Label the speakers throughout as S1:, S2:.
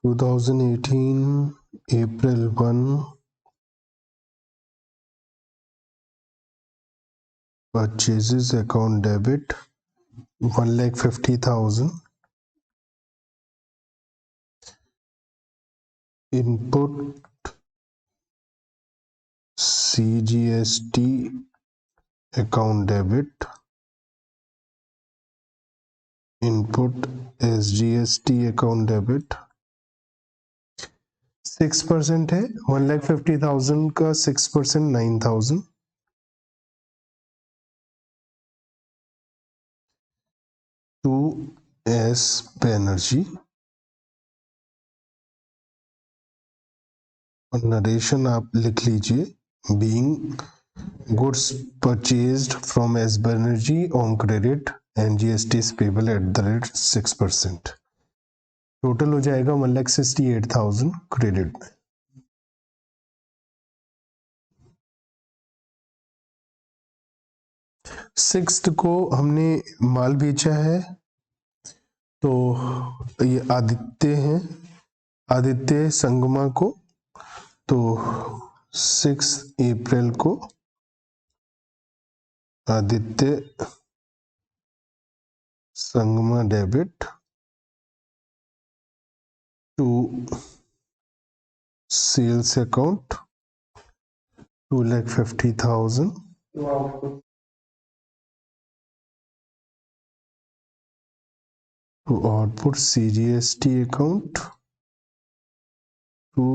S1: 2018 April 1 purchases account debit 1,50,000. Input CGST account debit. Input SGST account debit. 6% है 1,50,000 का 6% 9,000. To S Banerjee. और narration आप लिख लीजिए. Being goods purchased from S Banerjee on credit and GST is payable at the rate 6%. Total हो जाएगा 1,68,000 credit में. Sixth को हमने माल बेचा है, तो ये आदित्य हैं, आदित्य संगमा को, तो 6 अप्रैल को Aditya Sangma debit to sales account 2,50,000 to output CGST account to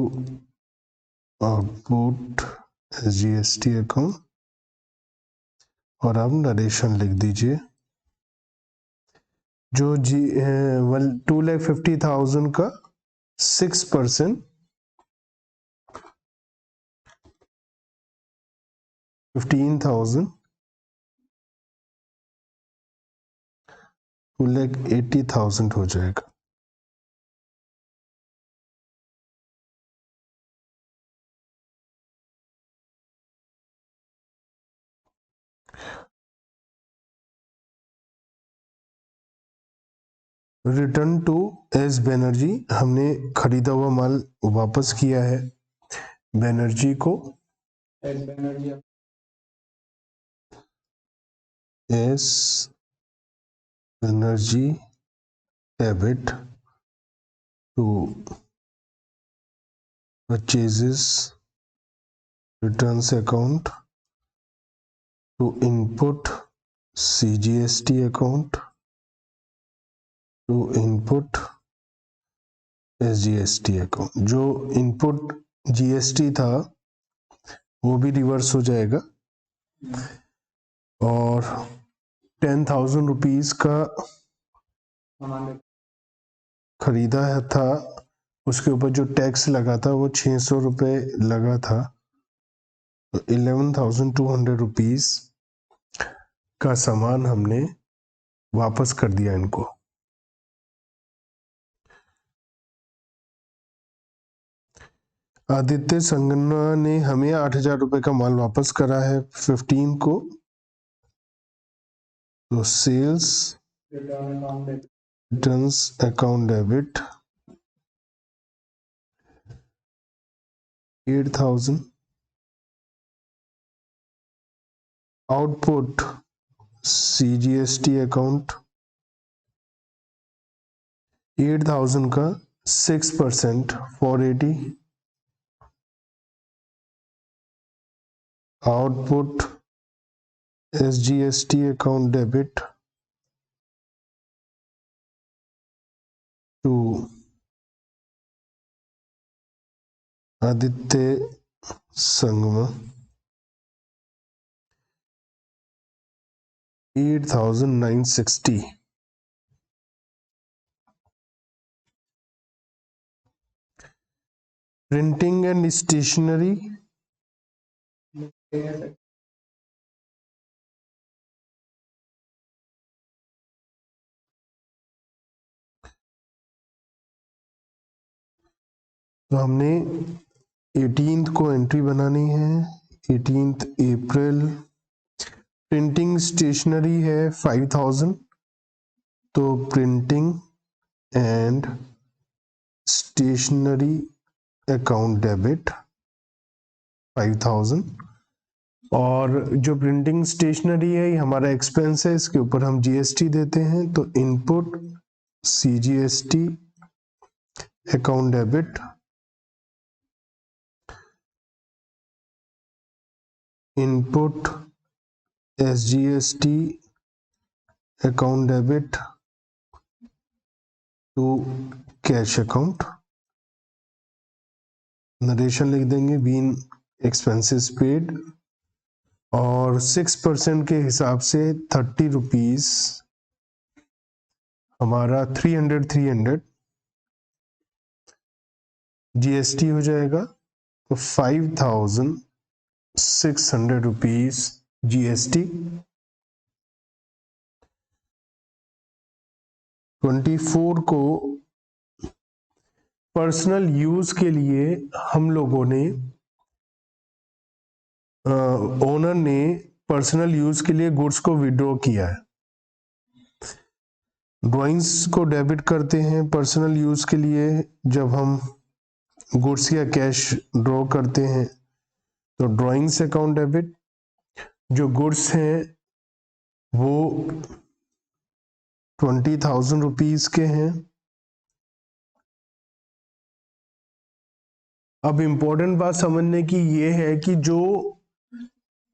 S1: output SGST account. और अब नरेशन लिख दीजिए. जो 2,50,000 का 6% 15,000 2,80,000 हो जाएगा. Return to S Banerjee. हमने खरीदा हुआ माल वापस किया है बैनर्जी को. S Banerjee debit to purchases returns account to input CGST account to input SGST account. जो इनपुट GST था वो भी रिवर्स हो जाएगा. और 10,000 रुपीज का खरीदा था, उसके ऊपर जो टैक्स लगा था वो 600 रुपये लगा था, तो 11,200 रुपीज का सामान हमने वापस कर दिया इनको. आदित्य संगना ने हमें 8,000 रुपये का माल वापस करा है 15 को. तो sales returns account debit 8,000. Output CGST account 8,000 का 6% 480. Output SGST account debit to Aditya Sangma 8,960. Printing and stationery तो हमने 18th को एंट्री बनानी है. 18th अप्रैल. प्रिंटिंग स्टेशनरी है 5,000, तो printing and stationery account debit 5000, और जो प्रिंटिंग स्टेशनरी है ये हमारा एक्सपेंस है, इसके ऊपर हम जीएसटी देते हैं, तो input CGST account debit input SGST account debit to cash account. Narration लिख देंगे बीन एक्सपेंसेस पेड, और 6% के हिसाब से 30 रुपीज हमारा 300 जीएसटी हो जाएगा, तो 5600 रुपीज जीएसटी। 24 को पर्सनल यूज के लिए हम लोगों ने ओनर ने पर्सनल यूज के लिए गुड्स को विड्रॉ किया है। ड्राइंग्स को डेबिट करते हैं पर्सनल यूज के लिए जब हम गुड्स या कैश ड्रॉ करते हैं, तो ड्राइंग्स अकाउंट डेबिट। जो गुड्स हैं वो 20,000 रुपीज के हैं। अब इम्पोर्टेंट बात समझने की ये है कि जो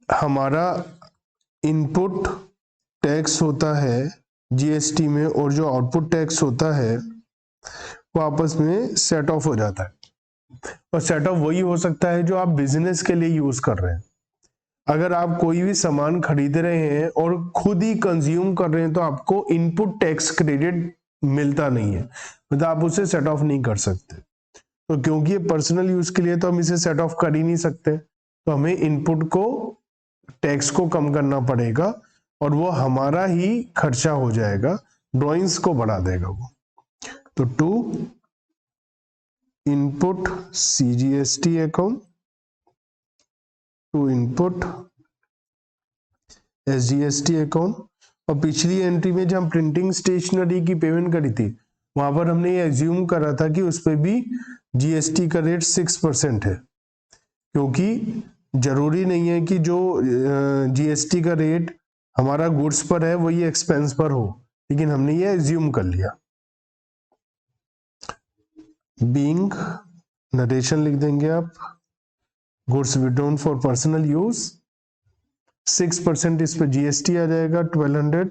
S1: हमारा इनपुट टैक्स होता है जीएसटी में और जो आउटपुट टैक्स होता है वो आपस में सेट ऑफ हो जाता है, और सेट ऑफ वही हो सकता है जो आप बिजनेस के लिए यूज कर रहे हैं। अगर आप कोई भी सामान खरीद रहे हैं और खुद ही कंज्यूम कर रहे हैं तो आपको इनपुट टैक्स क्रेडिट मिलता नहीं है, मतलब आप उसे सेट ऑफ नहीं कर सकते। तो क्योंकि ये पर्सनल यूज के लिए तो हम इसे सेट ऑफ कर ही नहीं सकते, तो हमें इनपुट को टैक्स को कम करना पड़ेगा और वो हमारा ही खर्चा हो जाएगा, ड्राइंग्स को बढ़ा देगा वो। तो to input CGST account to input SGST account. और पिछली एंट्री में जब हम प्रिंटिंग स्टेशनरी की पेमेंट करी थी वहां पर हमने ये एज्यूम करा था कि उस पर भी जीएसटी का रेट 6% है, क्योंकि जरूरी नहीं है कि जो जीएसटी का रेट हमारा गुड्स पर है वही एक्सपेंस पर हो, लेकिन हमने ये एज्यूम कर लिया। बीइंग नरेशन लिख देंगे आप, goods withdrawn for personal use 6% इस पे जीएसटी आ जाएगा 1200,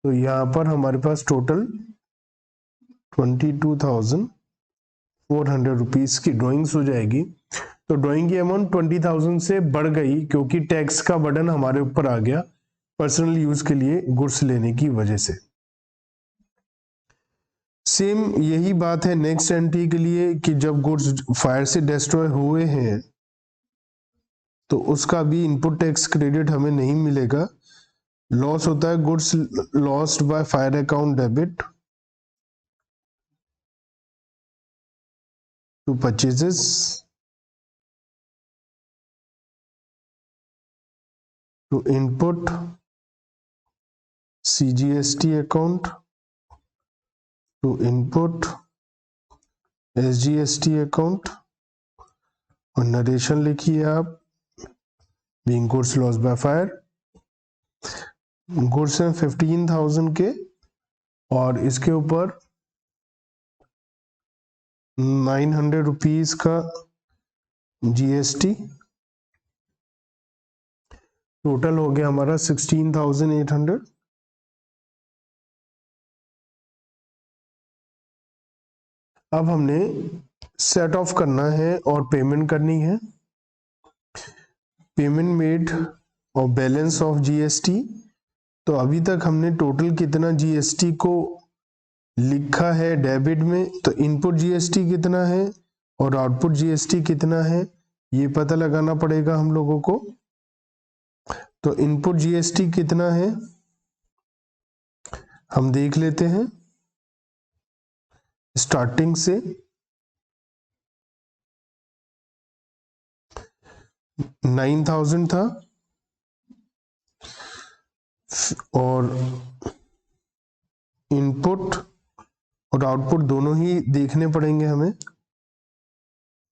S1: तो यहां पर हमारे पास टोटल 22,400 रुपीज की ड्राइंग्स हो जाएगी। तो ड्राइंग की अमाउंट 20,000 से बढ़ गई क्योंकि टैक्स का बर्डन हमारे ऊपर आ गया पर्सनल यूज के लिए गुड्स लेने की वजह से। सेम यही बात है नेक्स्ट एंट्री के लिए कि जब गुड्स फायर से डिस्ट्रॉय हुए हैं तो उसका भी इनपुट टैक्स क्रेडिट हमें नहीं मिलेगा। लॉस होता है goods lost by fire account debit to purchases to input CGST account to input SGST account. और नरेशन लिखिए आप, being goods loss by fire. Goods हैं 15,000 के और इसके ऊपर 900 रुपीज का जीएसटी, टोटल हो गया हमारा 16,800। अब हमने सेट ऑफ करना है और पेमेंट करनी है। पेमेंट मेड और बैलेंस ऑफ जीएसटी। तो अभी तक हमने टोटल कितना जीएसटी को लिखा है डेबिट में, तो इनपुट जीएसटी कितना है और आउटपुट जीएसटी कितना है ये पता लगाना पड़ेगा हम लोगों को। तो इनपुट जीएसटी कितना है हम देख लेते हैं स्टार्टिंग से। 9,000 था और इनपुट और आउटपुट दोनों ही देखने पड़ेंगे हमें।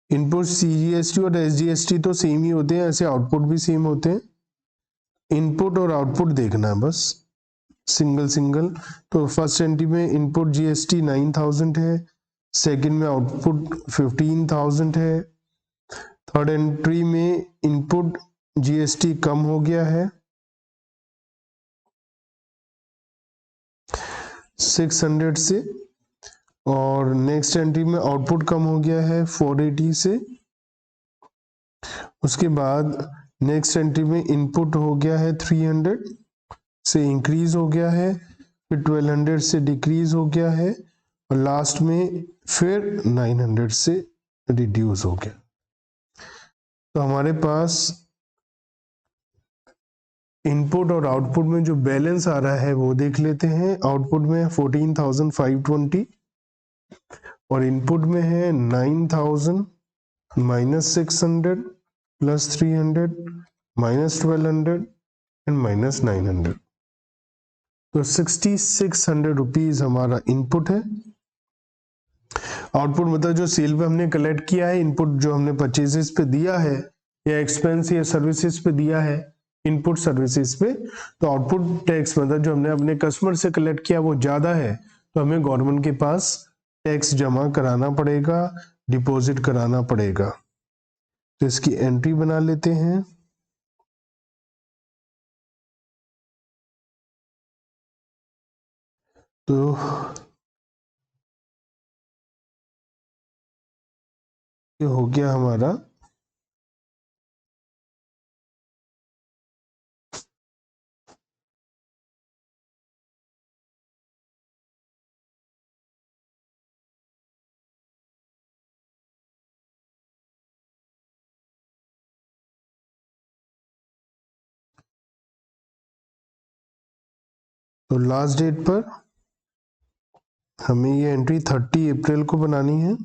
S1: इनपुट सीजीएसटी और एसजीएसटी तो सेम ही होते हैं, ऐसे आउटपुट भी सेम होते हैं। इनपुट और आउटपुट देखना है बस सिंगल सिंगल। तो फर्स्ट एंट्री में इनपुट जीएसटी 9000 है, सेकंड में आउटपुट 15000 है, थर्ड एंट्री में इनपुट जीएसटी कम हो गया है 600 से, और नेक्स्ट एंट्री में आउटपुट कम हो गया है 480 से। उसके बाद नेक्स्ट एंट्री में इनपुट हो गया है 300 से इंक्रीज हो गया है, फिर 1200 से डिक्रीज हो गया है, और लास्ट में फिर 900 से रिड्यूस हो गया। तो हमारे पास इनपुट और आउटपुट में जो बैलेंस आ रहा है वो देख लेते हैं। आउटपुट में 14,520 और इनपुट में है 9,000 minus 600 plus 300 minus 1200 and minus 900। तो 6600 रुपीज हमारा इनपुट है। आउटपुट मतलब जो सेल पे हमने कलेक्ट किया है, इनपुट जो हमने परचेजेस पे दिया है या एक्सपेंस या सर्विसेज पे दिया है, इनपुट सर्विसेज पे, तो आउटपुट टैक्स मतलब जो हमने अपने कस्टमर से कलेक्ट किया वो ज्यादा है, तो हमें गवर्नमेंट के पास टैक्स जमा कराना पड़ेगा, डिपॉजिट कराना पड़ेगा। तो इसकी एंट्री बना लेते हैं। तो ये हो गया हमारा तो लास्ट डेट पर हमें ये एंट्री 30 अप्रैल को बनानी है।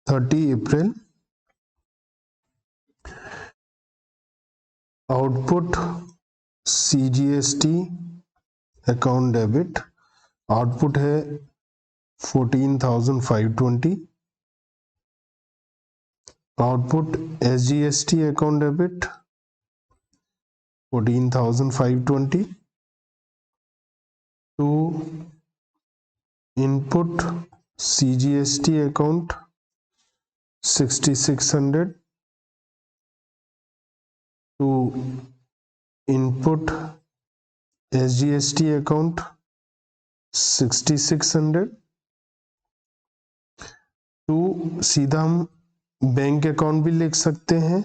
S1: April output CGST account debit, output है 14,520, output SGST account debit 14,520 to input CGST account 6600 to input SGST account 6600 to सीधा हम बैंक अकाउंट भी लिख सकते हैं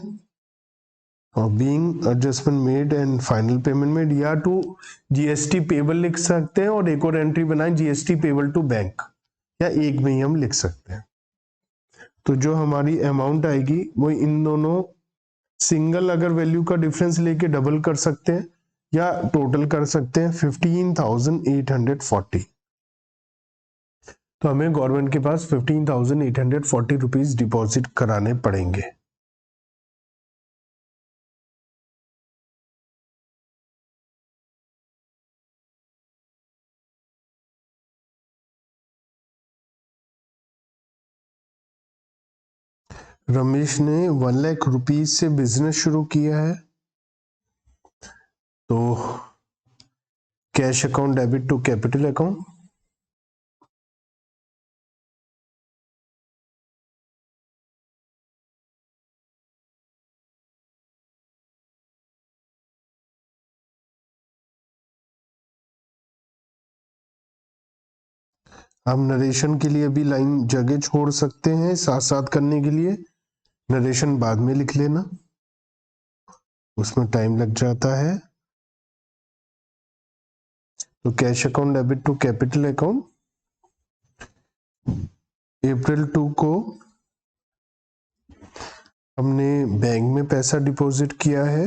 S1: और being adjustment made and final payment made, या टू जीएसटी पेबल लिख सकते हैं और एक और एंट्री बनाएं जीएसटी पेबल टू बैंक, या एक में ही हम लिख सकते हैं। तो जो हमारी अमाउंट आएगी वो इन दोनों सिंगल अगर वैल्यू का डिफरेंस लेके डबल कर सकते हैं या टोटल कर सकते हैं 15,840। तो हमें गवर्नमेंट के पास 15,840 रुपीज डिपॉजिट कराने पड़ेंगे। रमेश ने 1 लाख रुपीज से बिजनेस शुरू किया है, तो cash account debit to capital account. हम नरेशन के लिए भी लाइन जगह छोड़ सकते हैं साथ साथ करने के लिए, नरेशन बाद में लिख लेना, उसमें टाइम लग जाता है। तो cash account debit to capital account, अप्रैल 2 को हमने बैंक में पैसा डिपॉजिट किया है,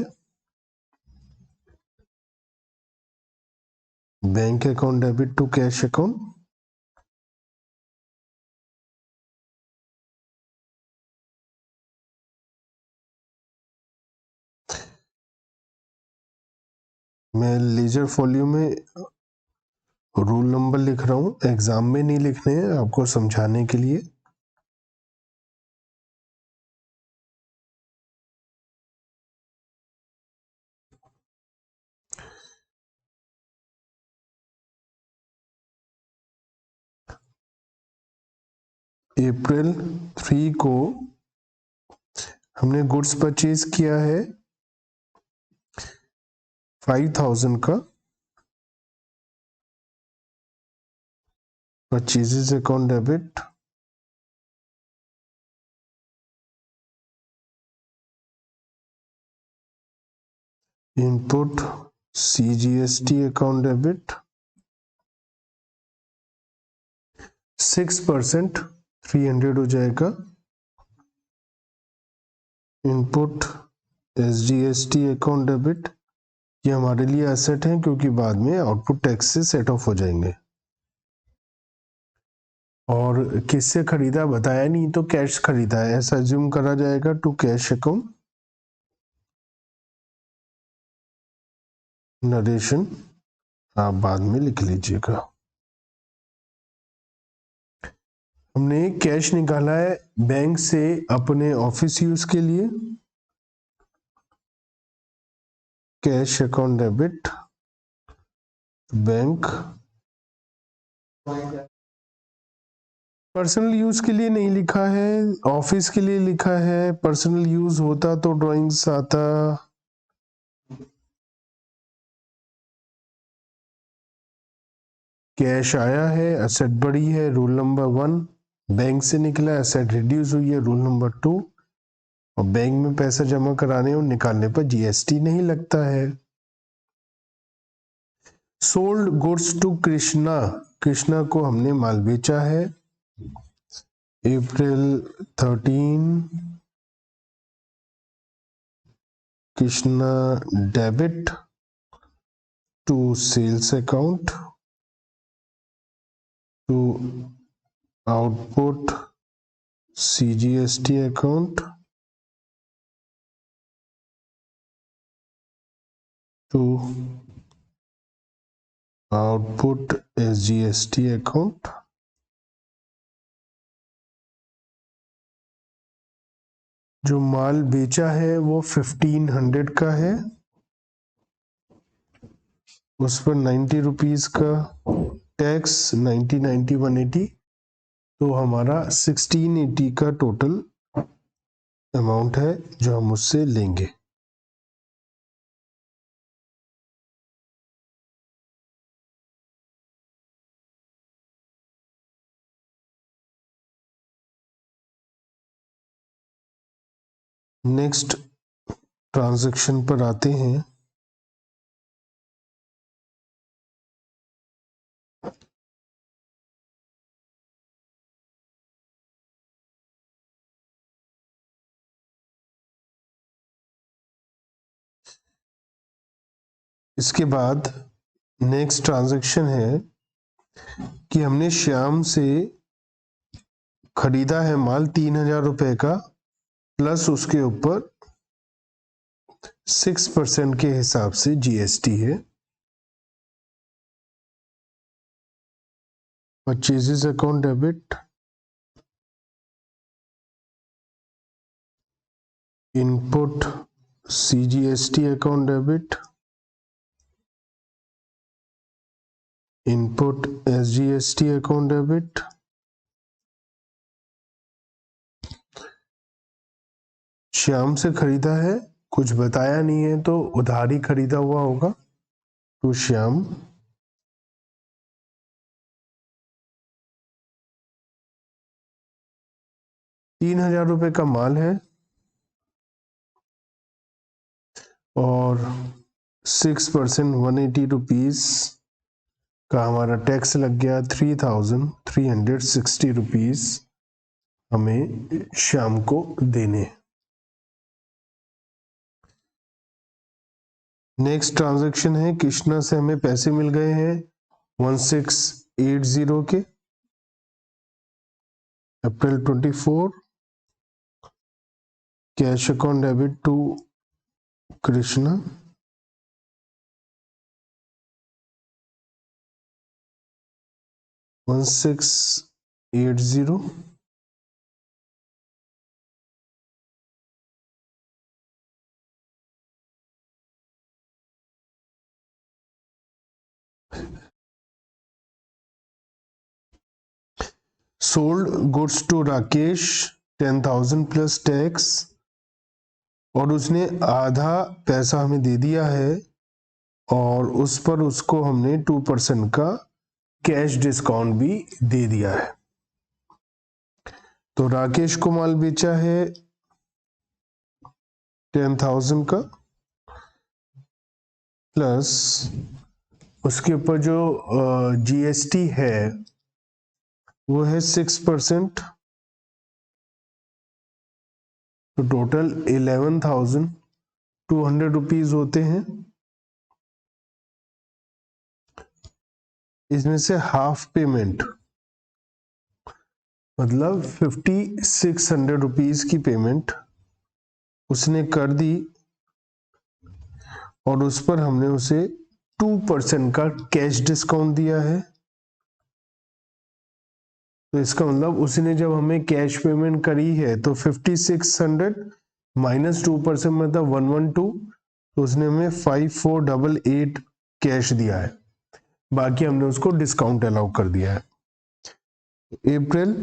S1: bank account debit to cash account. मैं लेजर फॉलियो में रूल नंबर लिख रहा हूँ, एग्जाम में नहीं लिखने हैं, आपको समझाने के लिए। अप्रैल 3 को हमने गुड्स परचेज किया है 5000 का, purchases account debit input CGST account debit 6% 300 हो जाएगा, इनपुट SGST अकाउंट डेबिट, ये हमारे लिए एसेट है क्योंकि बाद में आउटपुट टैक्स से सेट ऑफ हो जाएंगे। और किससे खरीदा बताया नहीं, तो कैश खरीदा है ऐसा अज्यूम करा जाएगा टू कैश अकाउंट। नरेशन आप बाद में लिख लीजिएगा। हमने कैश निकाला है बैंक से अपने ऑफिस यूज के लिए, cash account debit bank, personal use के लिए नहीं लिखा है, ऑफिस के लिए लिखा है। पर्सनल यूज होता तो ड्राइंग्स आता। कैश आया है, एसेट बढ़ी है, रूल नंबर 1। बैंक से निकला, एसेट रिड्यूस हुई है, रूल नंबर 2। और बैंक में पैसा जमा कराने और निकालने पर GST नहीं लगता है। Sold goods to Krishna, Krishna को हमने माल बेचा है April 13, Krishna debit to sales account to output CGST account to output SGST account. जो माल बेचा है वो 1500 का है, उस पर 90 रुपीज का टैक्स, 90, 90, 180, तो हमारा 1680 का टोटल अमाउंट है जो हम उससे लेंगे। नेक्स्ट ट्रांजैक्शन पर आते हैं। इसके बाद नेक्स्ट ट्रांजैक्शन है कि हमने श्याम से खरीदा है माल 3000 रुपए का, प्लस उसके ऊपर 6% के हिसाब से GST है। Purchases account debit input CGST account debit input SGST account debit. Shyam से खरीदा है, कुछ बताया नहीं है तो उधारी खरीदा हुआ होगा, तो श्याम ₹3000 का माल है और 6% 180 रुपीज का हमारा टैक्स लग गया, 3360 रुपीज हमें श्याम को देने। नेक्स्ट ट्रांजैक्शन है, कृष्णा से हमें पैसे मिल गए हैं 1680 के, April 24, cash account debit to Krishna, $1680, sold goods to Rakesh 10,000 plus tax, और उसने आधा पैसा हमें दे दिया है और उस पर उसको हमने 2% का कैश डिस्काउंट भी दे दिया है। तो राकेश को माल बेचा है 10,000 का, प्लस उसके ऊपर जो जीएसटी है वो है 6%, तो टोटल 11,200 रुपीज होते हैं। इसमें से हाफ पेमेंट मतलब 5,600 रुपीज की पेमेंट उसने कर दी और उस पर हमने उसे 2% का कैश डिस्काउंट दिया है। तो इसका मतलब उसने जब हमें कैश पेमेंट करी है तो 5,600 माइनस 2% मतलब 112, तो उसने हमें 5,488 कैश दिया है, बाकी हमने उसको डिस्काउंट अलाउ कर दिया है। अप्रैल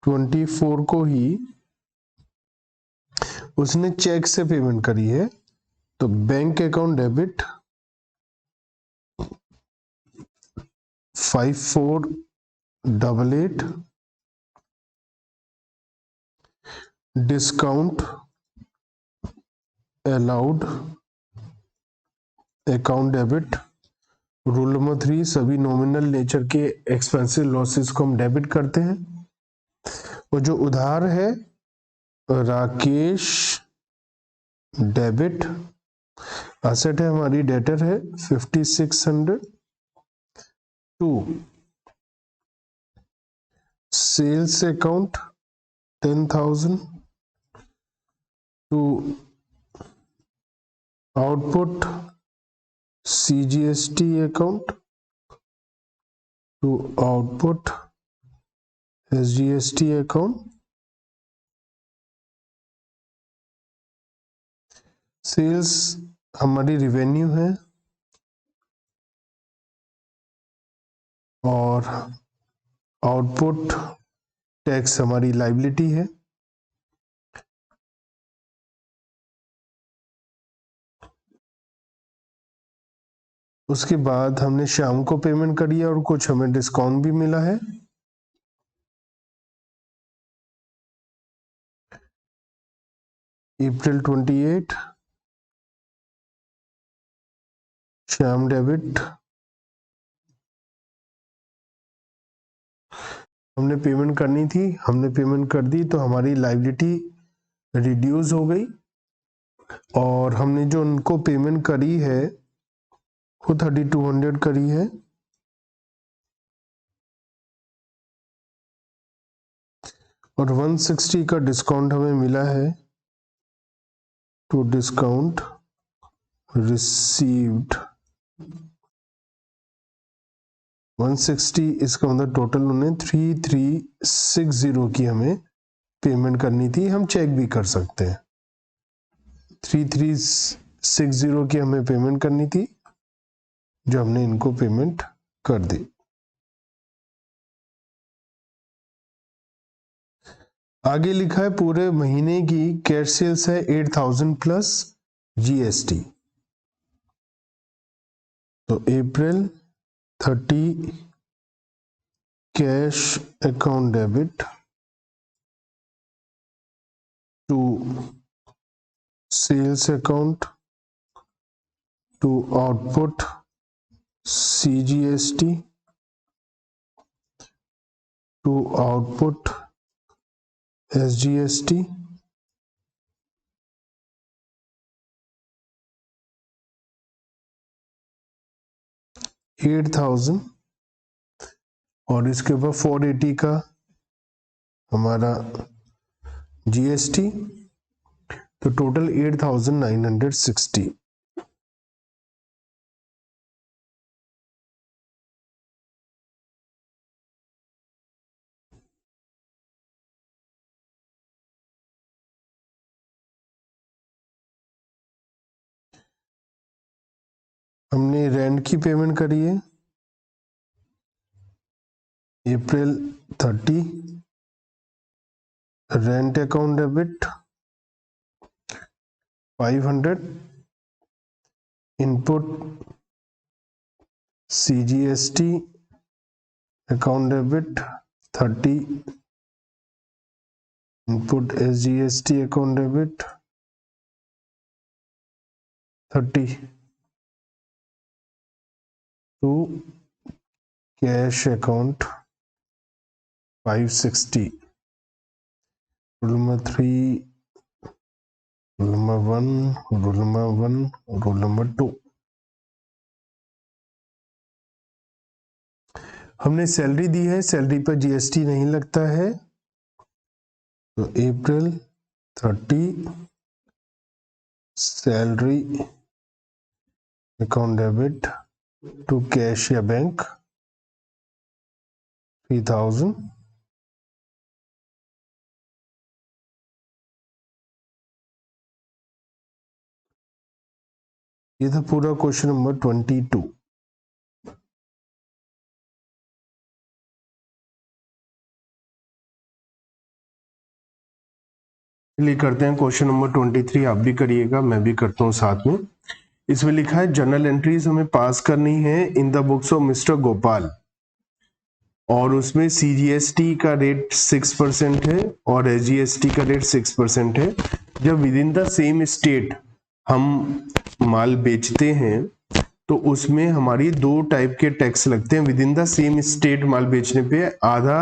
S1: 24 को ही उसने चेक से पेमेंट करी है, तो bank account debit 5,488, discount allowed account debit, rule number 3, सभी नॉमिनल नेचर के एक्सपेंसिव लॉसेस को हम डेबिट करते हैं। और जो उधार है राकेश डेबिट, एसेट है हमारी डेटर है 5,600, to sales account 10,000, to output CGST account, to output SGST account, sales हमारी रिवेन्यू है और आउटपुट टैक्स हमारी लाइबिलिटी है। उसके बाद हमने शाम को पेमेंट करी है और कुछ हमें डिस्काउंट भी मिला है। अप्रैल 28, श्याम डेबिट, हमने पेमेंट करनी थी, हमने पेमेंट कर दी, तो हमारी लाइबिलिटी रिड्यूस हो गई और हमने जो उनको पेमेंट करी है वो 3,200 करी है। और 160 का डिस्काउंट हमें मिला है, टू डिस्काउंट रिसीव्ड 160, इसका मतलब टोटल उन्हें 3,360 की हमें पेमेंट करनी थी। हम चेक भी कर सकते हैं, 3,360 की हमें पेमेंट करनी थी जो हमने इनको पेमेंट कर दी। आगे लिखा है पूरे महीने की कैश सेल्स है 8,000 प्लस जीएसटी। तो April 30 cash account debit to sales account to output CGST to output SGST 8,000 और इसके ऊपर 480 का हमारा GST, तो टोटल 8,960। हमने रेंट की पेमेंट करी है April 30, rent account debit 500, input CGST account debit 30, input SGST account debit 30 to cash account 560, rule number 3, rule number 1, rule number 1, rule number 2। हमने सैलरी दी है, सैलरी पर GST नहीं लगता है, तो April 30 salary account debit to cash या bank 3,000, ये था पूरा क्वेश्चन नंबर 22। चलिए करते हैं क्वेश्चन नंबर 23, आप भी करिएगा, मैं भी करता हूँ साथ में। इसमें लिखा है जर्नल एंट्रीज हमें पास करनी है इन the books of mister Gopal, और उसमें CGST का रेट 6% है और SGST का रेट 6% है। जब with in the same state हम माल बेचते हैं तो उसमें हमारी दो टाइप के टैक्स लगते हैं। Within the same state माल बेचने पे आधा,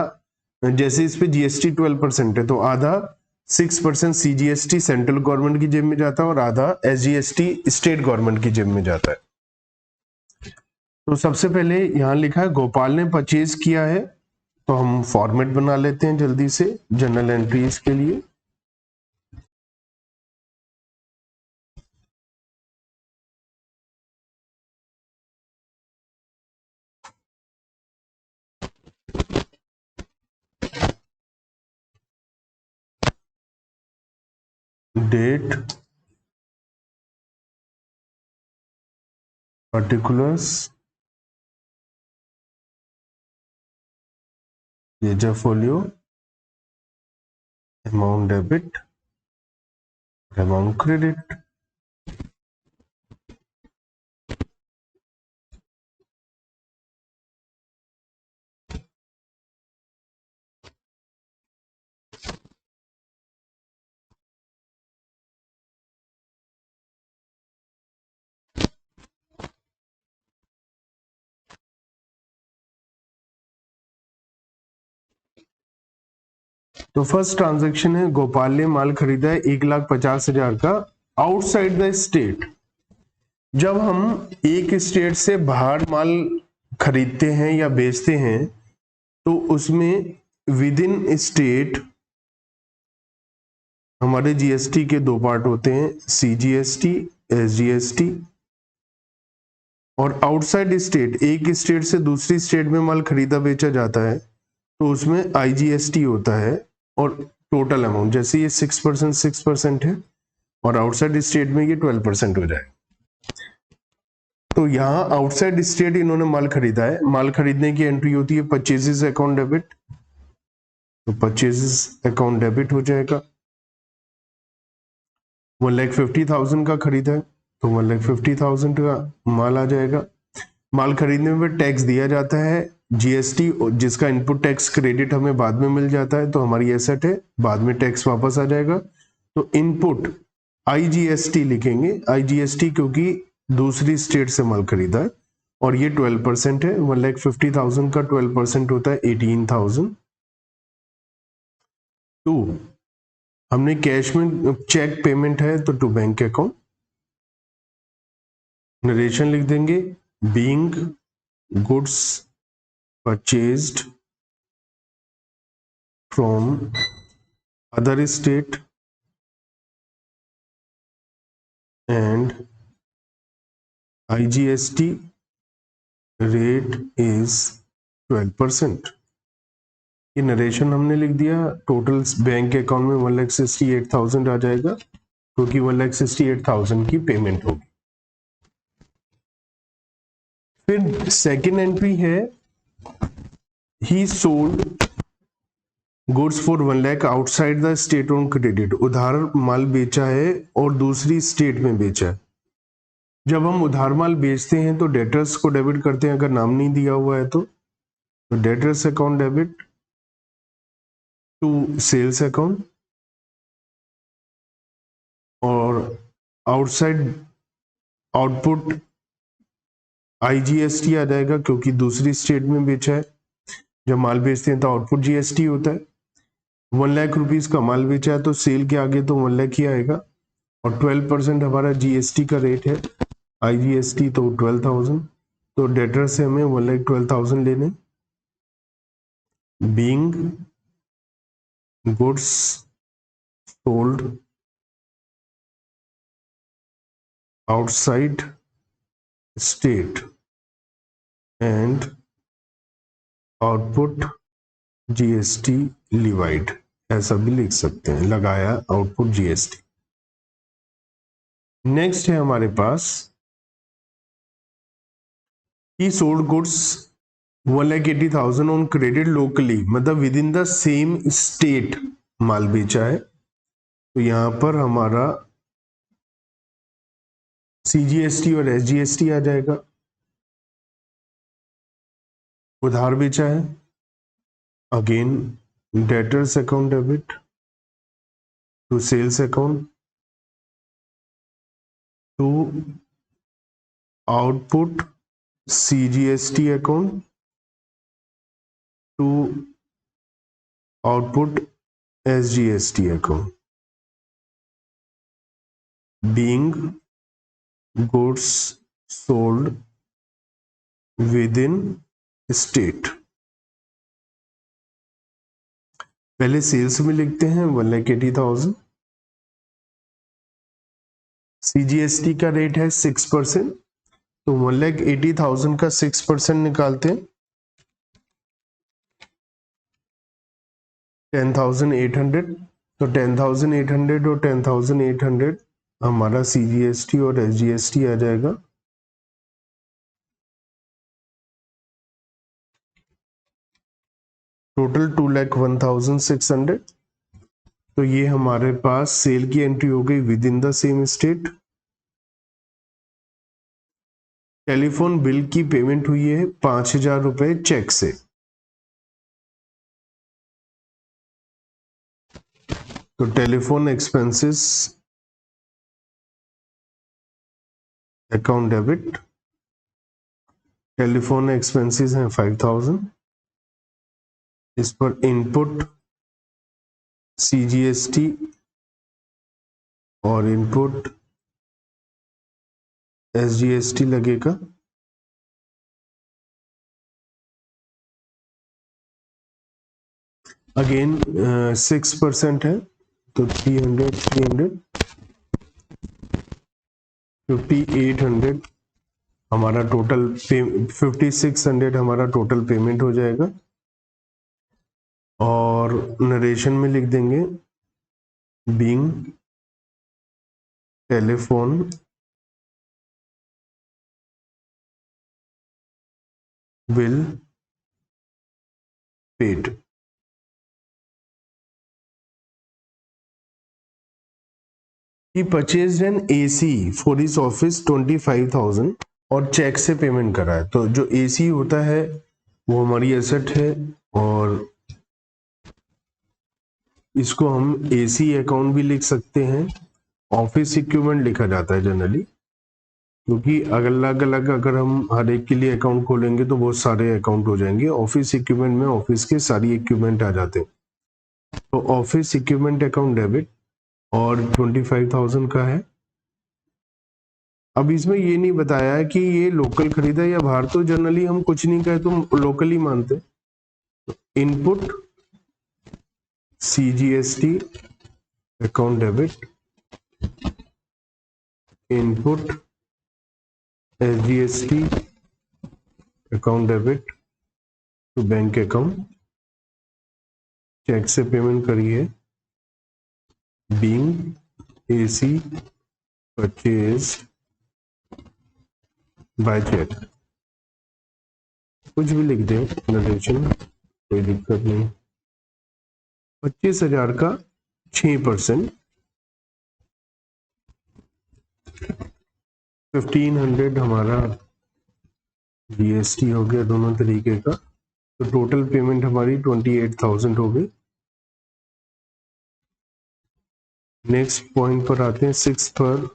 S1: जैसे इस पे GST 12% है तो आधा 6% CGST सेंट्रल गवर्नमेंट की जेब में जाता है और आधा SGST स्टेट गवर्नमेंट की जेब में जाता है। तो सबसे पहले यहां लिखा है गोपाल ने परचेज किया है, तो हम फॉर्मेट बना लेते हैं जल्दी से जर्नल एंट्रीज के लिए। Date, particulars, ledger folio, amount debit, amount credit. तो फर्स्ट ट्रांजैक्शन है, गोपाल ने माल खरीदा है 1,50,000 का आउटसाइड द स्टेट। जब हम एक स्टेट से बाहर माल खरीदते हैं या बेचते हैं तो उसमें विद इन स्टेट हमारे GST के दो पार्ट होते हैं, CGST, SGST। और आउटसाइड स्टेट, एक स्टेट से दूसरी स्टेट में माल खरीदा बेचा जाता है तो उसमें IGST होता है। और टोटल अमाउंट, जैसे ये 6% है और आउटसाइड स्टेट में ये 12% हो जाए। तो यहाँ आउटसाइड स्टेट इन्होंने माल खरीदा है, माल खरीदने की एंट्री होती है परचेजेस अकाउंट डेबिट, तो परचेजेस अकाउंट डेबिट हो जाएगा। 1,50,000 का खरीदा है तो 1,50,000 का माल आ जाएगा। माल खरीदने में टैक्स दिया जाता है GST, जिसका इनपुट टैक्स क्रेडिट हमें बाद में मिल जाता है, तो हमारी एसेट है, बाद में टैक्स वापस आ जाएगा। तो इनपुट IGST लिखेंगे, IGST क्योंकि दूसरी स्टेट से माल खरीदा है और ये 12% है। 1,50,000 का 12% होता है 18,000। हमने कैश में चेक पेमेंट है तो टू बैंक अकाउंट। नरेशन लिख देंगे, being goods purchased from other state and IGST rate is 12%। ये नरेशन हमने लिख दिया। टोटल बैंक अकाउंट में 1,68,000 आ जाएगा क्योंकि 1,68,000 की पेमेंट होगी। फिर सेकेंड एंट्री है, ही sold goods for 1 lakh outside the state on credit. उधार माल बेचा है और दूसरी स्टेट में बेचा है। जब हम उधार माल बेचते हैं तो डेटर्स को डेबिट करते हैं, अगर नाम नहीं दिया हुआ है तो debtors account debit to sales account, और आउटसाइड आउटपुट IGST आ जाएगा क्योंकि दूसरी स्टेट में बेचा है। जब माल बेचते हैं तो आउटपुट GST होता है। 1 लाख रुपीज का माल बेचा है तो सेल के आगे तो 1 लाख ही आएगा, और 12% हमारा GST का रेट है, IGST तो 12,000। तो डेटर से हमें 1,12,000 लेने। Being goods sold outside state and output GST levied, ऐसा भी लिख सकते हैं, लगाया आउटपुट GST। नेक्स्ट है हमारे पास, he sold goods 1,80,000 on credit locally, मतलब within the same state माल बेचा है। तो यहां पर हमारा CGST और SGST आ जाएगा। उधार बेचा है, again debtors account debit to sales account to output CGST account to output SGST account. Being goods sold within state. पहले सेल्स में लिखते हैं 1,80,000। CGST का रेट है 6%, तो 1,80,000 का 6% निकालते हैं, 10,800। तो 10,800 और 10,800 हमारा CGST और SGST आ जाएगा। टोटल 2,01,600। तो ये हमारे पास सेल की एंट्री हो गई with in the same state. Telephone bill की पेमेंट हुई है 5,000 रुपए चेक से। तो telephone expenses account debit, telephone expenses हैं 5,000। इस पर इनपुट CGST और इनपुट SGST लगेगा। अगेन 6% है तो 300 5,800 हमारा टोटल 5,600 हमारा टोटल पेमेंट हो जाएगा। और नरेशन में लिख देंगे, being telephone bill paid. He purchased an AC for his office 25,000 और चेक से पेमेंट करा है। तो जो AC होता है वो हमारी एसेट है, और इसको हम AC अकाउंट भी लिख सकते हैं। ऑफिस इक्विपमेंट लिखा जाता है जनरली, क्योंकि अलग अलग अगर हम हर एक के लिए अकाउंट खोलेंगे तो बहुत सारे अकाउंट हो जाएंगे। ऑफिस इक्विपमेंट में ऑफिस के सारी इक्विपमेंट आ जाते हैं। तो ऑफिस इक्विपमेंट अकाउंट डेबिट और 25,000 का है। अब इसमें ये नहीं बताया है कि ये लोकल खरीदा या बाहर, तो जनरली हम कुछ नहीं कहे तो लोकली मानते। Input CGST account debit, input SGST account debit to bank account, cheque से पेमेंट करिए, being AC purchase by cheque. कुछ भी लिख दे नरेशन, कोई दिक्कत नहीं। 25,000 का 6%, 1500 हमारा GST हो गया दोनों तरीके का, तो टोटल पेमेंट हमारी 28,000 हो गई। नेक्स्ट पॉइंट पर आते हैं, 6 पर,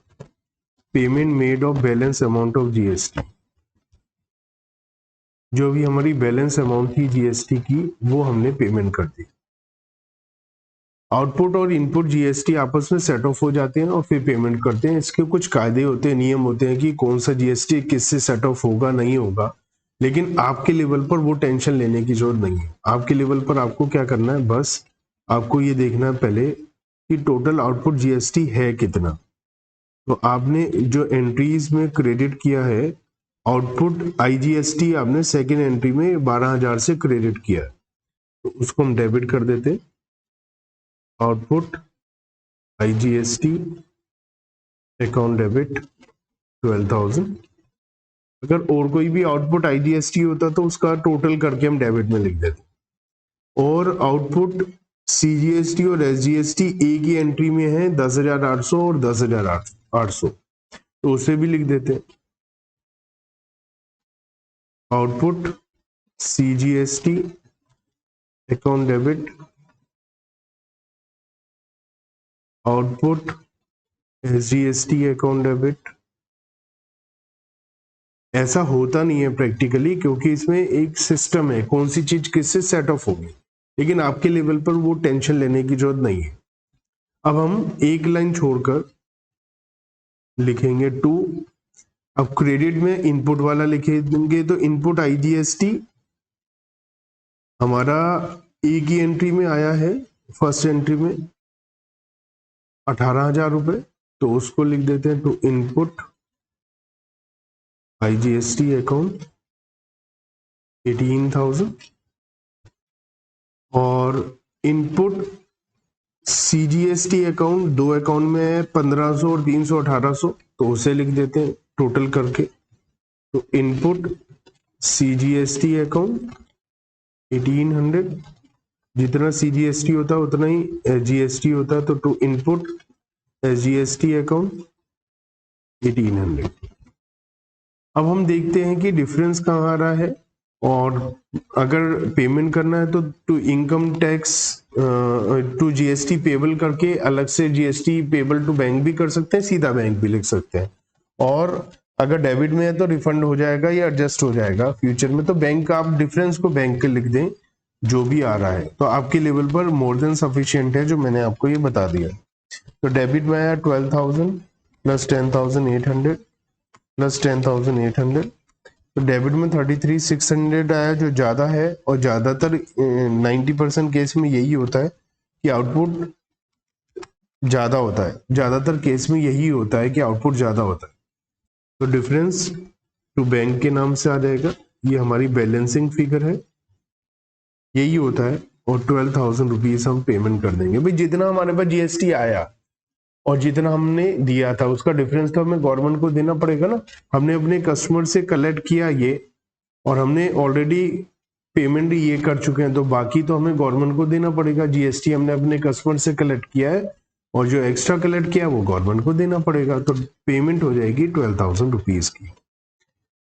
S1: payment made of balance amount of GST। जो भी हमारी बैलेंस अमाउंट थी GST की वो हमने पेमेंट कर दी। आउटपुट और इनपुट GST आपस में सेट ऑफ हो जाते हैं और फिर पेमेंट करते हैं। इसके कुछ कायदे होते हैं, नियम होते हैं कि कौन सा GST किससे सेट ऑफ होगा नहीं होगा, लेकिन आपके लेवल पर वो टेंशन लेने की जरूरत नहीं है। आपके लेवल पर आपको क्या करना है, बस आपको ये देखना है पहले कि टोटल आउटपुट GST है कितना। तो आपने जो एंट्रीज में क्रेडिट किया है, आउटपुट IGST आपने सेकेंड एंट्री में 12,000 से क्रेडिट किया है, तो उसको हम डेबिट कर देते हैं। Output IGST account debit 12,000। अगर और कोई भी आउटपुट IGST होता तो उसका टोटल करके हम डेबिट में लिख देते। और आउटपुट CGST और SGST एक ही एंट्री में है, 10,800 और 10,800, तो उसे भी लिख देते हैं। Output CGST account debit, output SGST account debit. ऐसा होता नहीं है प्रैक्टिकली, क्योंकि इसमें एक सिस्टम है कौन सी चीज किससे सेट ऑफ होगी, लेकिन आपके लेवल पर वो टेंशन लेने की जरूरत नहीं है। अब हम एक लाइन छोड़कर लिखेंगे 2। अब क्रेडिट में इनपुट वाला लिखे देंगे, तो इनपुट IGST हमारा एक ही एंट्री में आया है, फर्स्ट एंट्री में 18,000 रुपए, तो उसको लिख देते हैं टू इनपुट IGST अकाउंट 18,000 और इनपुट CGST अकाउंट दो अकाउंट में है, 1,500 और 300 1800, तो उसे लिख देते हैं टोटल करके। तो इनपुट CGST अकाउंट 1800, जितना CGST होता है उतना ही SGST होता है, तो टू इनपुट SGST अकाउंट 1800। अब हम देखते हैं कि डिफरेंस कहाँ आ रहा है, और अगर पेमेंट करना है तो to income tax to GST payable करके अलग से GST पेबल टू बैंक भी कर सकते हैं, सीधा बैंक भी लिख सकते हैं। और अगर डेबिट में है तो रिफंड हो जाएगा या एडजस्ट हो जाएगा फ्यूचर में, तो बैंक आप डिफरेंस को बैंक के लिख दें जो भी आ रहा है, तो आपके लेवल पर मोर देन सफिशिएंट है जो मैंने आपको ये बता दिया। तो डेबिट में आया 12,000 प्लस 10,800 प्लस 10,800, तो डेबिट में 33,600 आया जो ज्यादा है, और ज्यादातर 90% केस में यही होता है कि आउटपुट ज्यादा होता है, ज्यादातर केस में यही होता है कि आउटपुट ज्यादा होता है। तो डिफरेंस टू बैंक के नाम से आ जाएगा, ये हमारी बैलेंसिंग फिगर है, यही होता है, और 12,000 रुपीज हम पेमेंट कर देंगे। भाई जितना हमारे पास GST आया और जितना हमने दिया था उसका डिफरेंस तो हमें गवर्नमेंट को देना पड़ेगा ना। हमने अपने कस्टमर से कलेक्ट किया ये, और हमने ऑलरेडी पेमेंट ये कर चुके हैं, तो बाकी तो हमें गवर्नमेंट को देना पड़ेगा। GST हमने अपने कस्टमर से कलेक्ट किया है और जो एक्स्ट्रा कलेक्ट किया वो गवर्नमेंट को देना पड़ेगा, तो पेमेंट हो जाएगी 12,000 रुपीज की,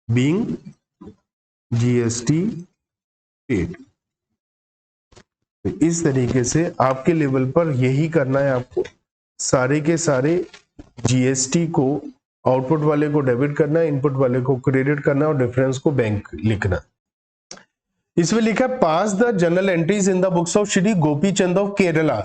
S1: बीइंग GST पेड। इस तरीके से आपके लेवल पर यही करना है आपको, सारे के सारे GST को आउटपुट वाले को डेबिट करना है, इनपुट वाले को क्रेडिट करना है, और डिफरेंस को बैंक लिखना। इसमें लिखा है pass the journal entries in the books of Shri Gopi Chand of Kerala.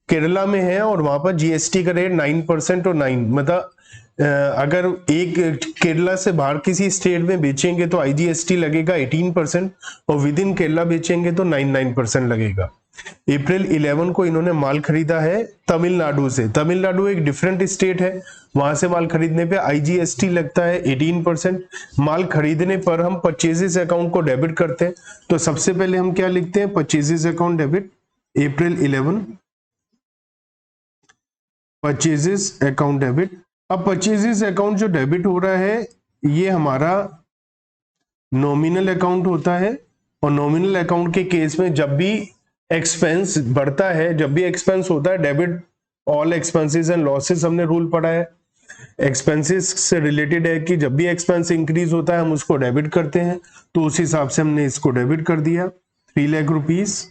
S1: Kerala में है और वहां पर जीएसटी का रेट 9% और 9, मतलब अगर एक केरला से बाहर किसी स्टेट में बेचेंगे तो आईजीएसटी लगेगा 18% और विद इन केरला बेचेंगे तो 9% लगेगा। अप्रैल 11 को इन्होंने माल खरीदा है तमिलनाडु से। तमिलनाडु एक डिफरेंट स्टेट है, वहां से माल खरीदने पे आईजीएसटी लगता है 18%। माल खरीदने पर हम परचेजेस अकाउंट को डेबिट करते हैं, तो सबसे पहले हम क्या लिखते हैं, परचेजेस अकाउंट डेबिट अप्रैल 11 परचेजेस अकाउंट डेबिट। अब परचेजेस अकाउंट जो डेबिट हो रहा है ये हमारा नॉमिनल अकाउंट होता है, और नॉमिनल अकाउंट के केस में जब भी एक्सपेंस बढ़ता है, जब भी एक्सपेंस होता है, debit all expenses and losses हमने रूल पढ़ा है। एक्सपेंसेस से रिलेटेड है कि जब भी एक्सपेंस इंक्रीज होता है हम उसको डेबिट करते हैं, तो उस हिसाब से हमने इसको डेबिट कर दिया 3 लाख रुपीस।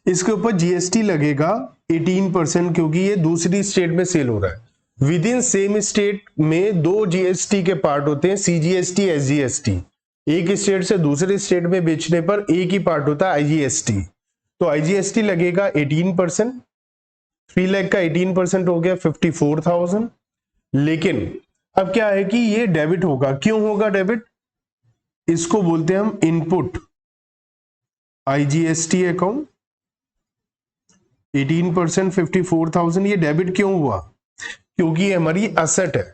S1: इसके ऊपर जीएसटी लगेगा 18% क्योंकि ये दूसरी स्टेट में सेल हो रहा है। विद इन सेम स्टेट में दो जीएसटी के पार्ट होते हैं, सीजीएसटी, एसजीएसटी। एक स्टेट से दूसरे स्टेट में बेचने पर एक ही पार्ट होता है आईजीएसटी। तो आईजीएसटी लगेगा 18%, 3 लाख का 18% हो गया 54,000। लेकिन अब क्या है कि ये डेबिट होगा। क्यों होगा डेबिट? इसको बोलते हैं हम इनपुट आईजीएसटी अकाउंट। 18% 54,000 ये डेबिट क्यों हुआ? क्योंकि ये हमारी असेट है।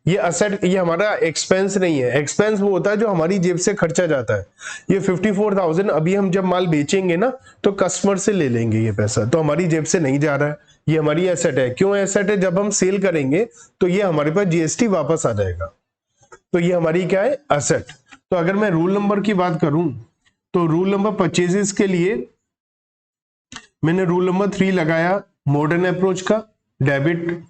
S1: ये असेट, ये हमारा एक्सपेंस नहीं है। एक्सपेंस वो होता है जो हमारी जेब से खर्चा जाता है। ये 54,000 अभी हम जब माल बेचेंगे ना तो कस्टमर से ले लेंगे ये पैसा, तो हमारी जेब से नहीं जा रहा है, ये हमारी एसेट है। क्यों एसेट है? जब हम सेल करेंगे तो ये हमारे पास जीएसटी वापस आ जाएगा, तो ये हमारी क्या है? असेट। तो अगर मैं रूल नंबर की बात करूं तो रूल नंबर परचेजेस के लिए मैंने रूल नंबर 3 लगाया, मॉडर्न अप्रोच का। डेबिट,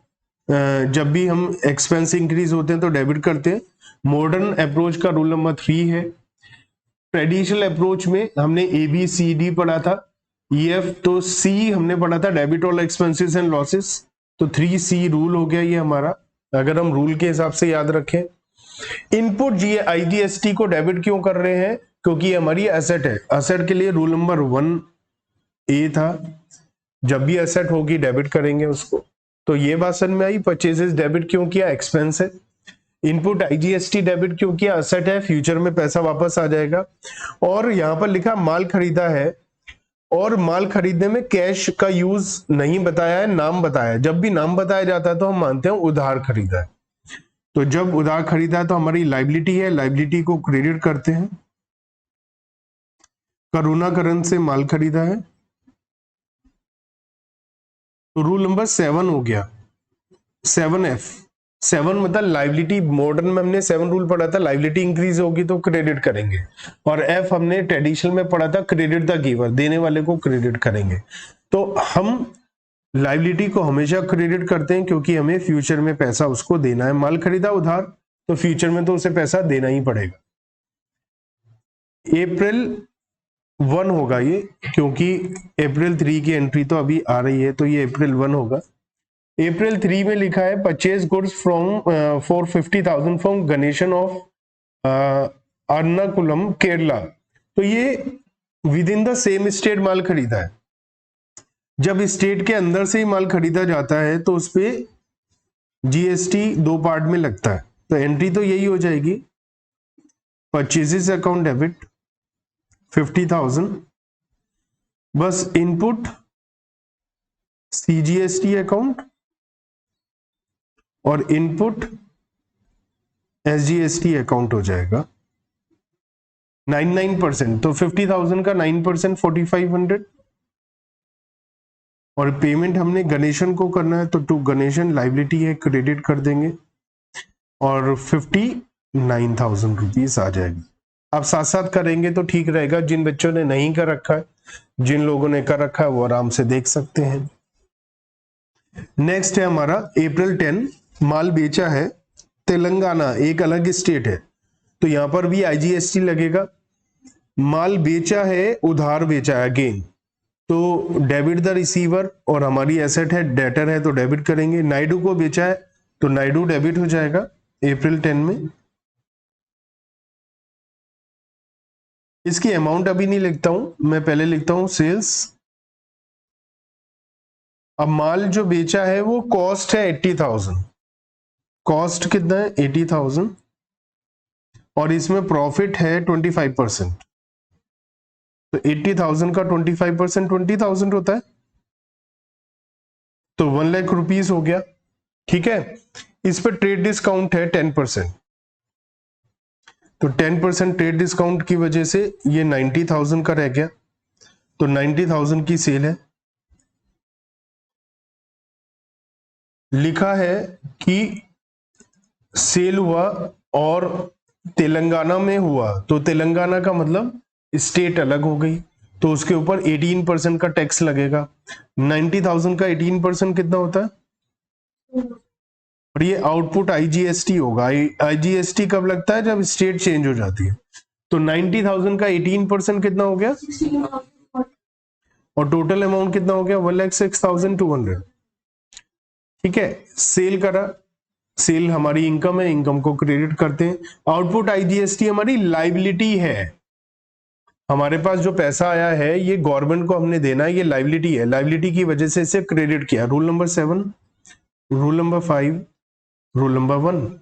S1: जब भी हम एक्सपेंस इंक्रीज होते हैं तो डेबिट करते हैं। मॉडर्न अप्रोच का रूल नंबर 3 है। ट्रेडिशनल अप्रोच में हमने ABCD पढ़ा था, EF, तो C हमने पढ़ा था debit all expenses and losses, तो 3C रूल हो गया ये हमारा, अगर हम रूल के हिसाब से याद रखें। इनपुट आईजीएसटी को डेबिट क्यों कर रहे हैं? क्योंकि ये हमारी एसेट है। एसेट के लिए रूल नंबर 1A था, जब भी एसेट होगी डेबिट करेंगे उसको। तो ये बात समझ में आई। परचेजेस डेबिट क्यों किया? एक्सपेंस है। इनपुट आईजीएसटी डेबिट क्यों किया? असेट है, फ्यूचर में पैसा वापस आ जाएगा। और यहां पर लिखा माल खरीदा है, और माल खरीदने में कैश का यूज नहीं बताया है, नाम बताया। जब भी नाम बताया जाता है तो हम मानते हैं उधार खरीदा है। तो जब उधार खरीदा है तो हमारी लाइबिलिटी है, लाइबिलिटी को क्रेडिट करते हैं। करुणा करण से माल खरीदा है, तो रूल नंबर 7 हो गया, 7F। 7 मतलब लाइबिलिटी। मॉडर्न में हमने 7 रूल पढ़ा था, लाइबिलिटी इंक्रीज होगी तो क्रेडिट करेंगे। और F हमने ट्रेडिशनल में पढ़ा था, क्रेडिट द गिवर, देने वाले को क्रेडिट करेंगे। तो हम लाइबिलिटी को हमेशा क्रेडिट करते हैं क्योंकि हमें फ्यूचर में पैसा उसको देना है। माल खरीदा उधार, तो फ्यूचर में तो उसे पैसा देना ही पड़ेगा। अप्रैल 1 होगा ये, क्योंकि अप्रैल 3 की एंट्री तो अभी आ रही है, तो ये अप्रैल 1 होगा। अप्रैल 3 में लिखा है purchase goods from for 50,000 from Ganeshan of Ernakulam Kerala. तो ये within the same state माल खरीदा है। जब स्टेट के अंदर से ही माल खरीदा जाता है तो उस पे जीएसटी 2 पार्ट में लगता है। तो एंट्री तो यही हो जाएगी, परचेजेस अकाउंट डेबिट 50,000, बस इनपुट सीजीएसटी अकाउंट और इनपुट एसजीएसटी अकाउंट हो जाएगा। 99%, तो 50,000 का 9% 4,500। और पेमेंट हमने गणेशन को करना है, तो टू गणेशन लाइबिलिटी है, क्रेडिट कर देंगे और 59,000 रुपीज आ जाएगी। आप साथ साथ करेंगे तो ठीक रहेगा। जिन बच्चों ने नहीं कर रखा है, जिन लोगों ने कर रखा है वो आराम से देख सकते हैं। नेक्स्ट है हमारा अप्रैल 10, माल बेचा है तेलंगाना, एक अलग स्टेट है, तो यहां पर भी आईजीएसटी लगेगा। माल बेचा है, उधार बेचा है अगेन, तो डेबिट द रिसीवर, और हमारी एसेट है, डेटर है, तो डेबिट करेंगे। नायडू को बेचा है तो नायडू डेबिट हो जाएगा अप्रैल 10 में। इसकी अमाउंट अभी नहीं लिखता हूं मैं, पहले लिखता हूं सेल्स अब माल जो बेचा है वो कॉस्ट है 80,000, कॉस्ट कितना है 80,000, और इसमें प्रॉफिट है 25%। तो 80,000 का 25% 20,000 होता है, तो 1 लाख रुपीस हो गया। ठीक है, इस पर ट्रेड डिस्काउंट है 10%, तो 10% ट्रेड डिस्काउंट की वजह से ये 90,000 का रह गया, तो 90,000 की सेल है। लिखा है कि सेल हुआ और तेलंगाना में हुआ, तो तेलंगाना का मतलब स्टेट अलग हो गई, तो उसके ऊपर 18% का टैक्स लगेगा। 90,000 का 18% कितना होता है, और ये आउटपुट आईजीएसटी होगा। आईजीएसटी कब लगता है, जब स्टेट चेंज हो जाती है। तो 90,000 का 18% कितना हो गया, और टोटल अमाउंट कितना हो गया 1,06,200। ठीक है, सेल करा, सेल हमारी इनकम है, इनकम को क्रेडिट करते हैं। आउटपुट आईजीएसटी हमारी लाइबिलिटी है, हमारे पास जो पैसा आया है ये गवर्नमेंट को हमने देना है, ये लाइबिलिटी है, लाइबिलिटी की वजह से इसे क्रेडिट किया। Rule number 7, rule number 5, rule number 1।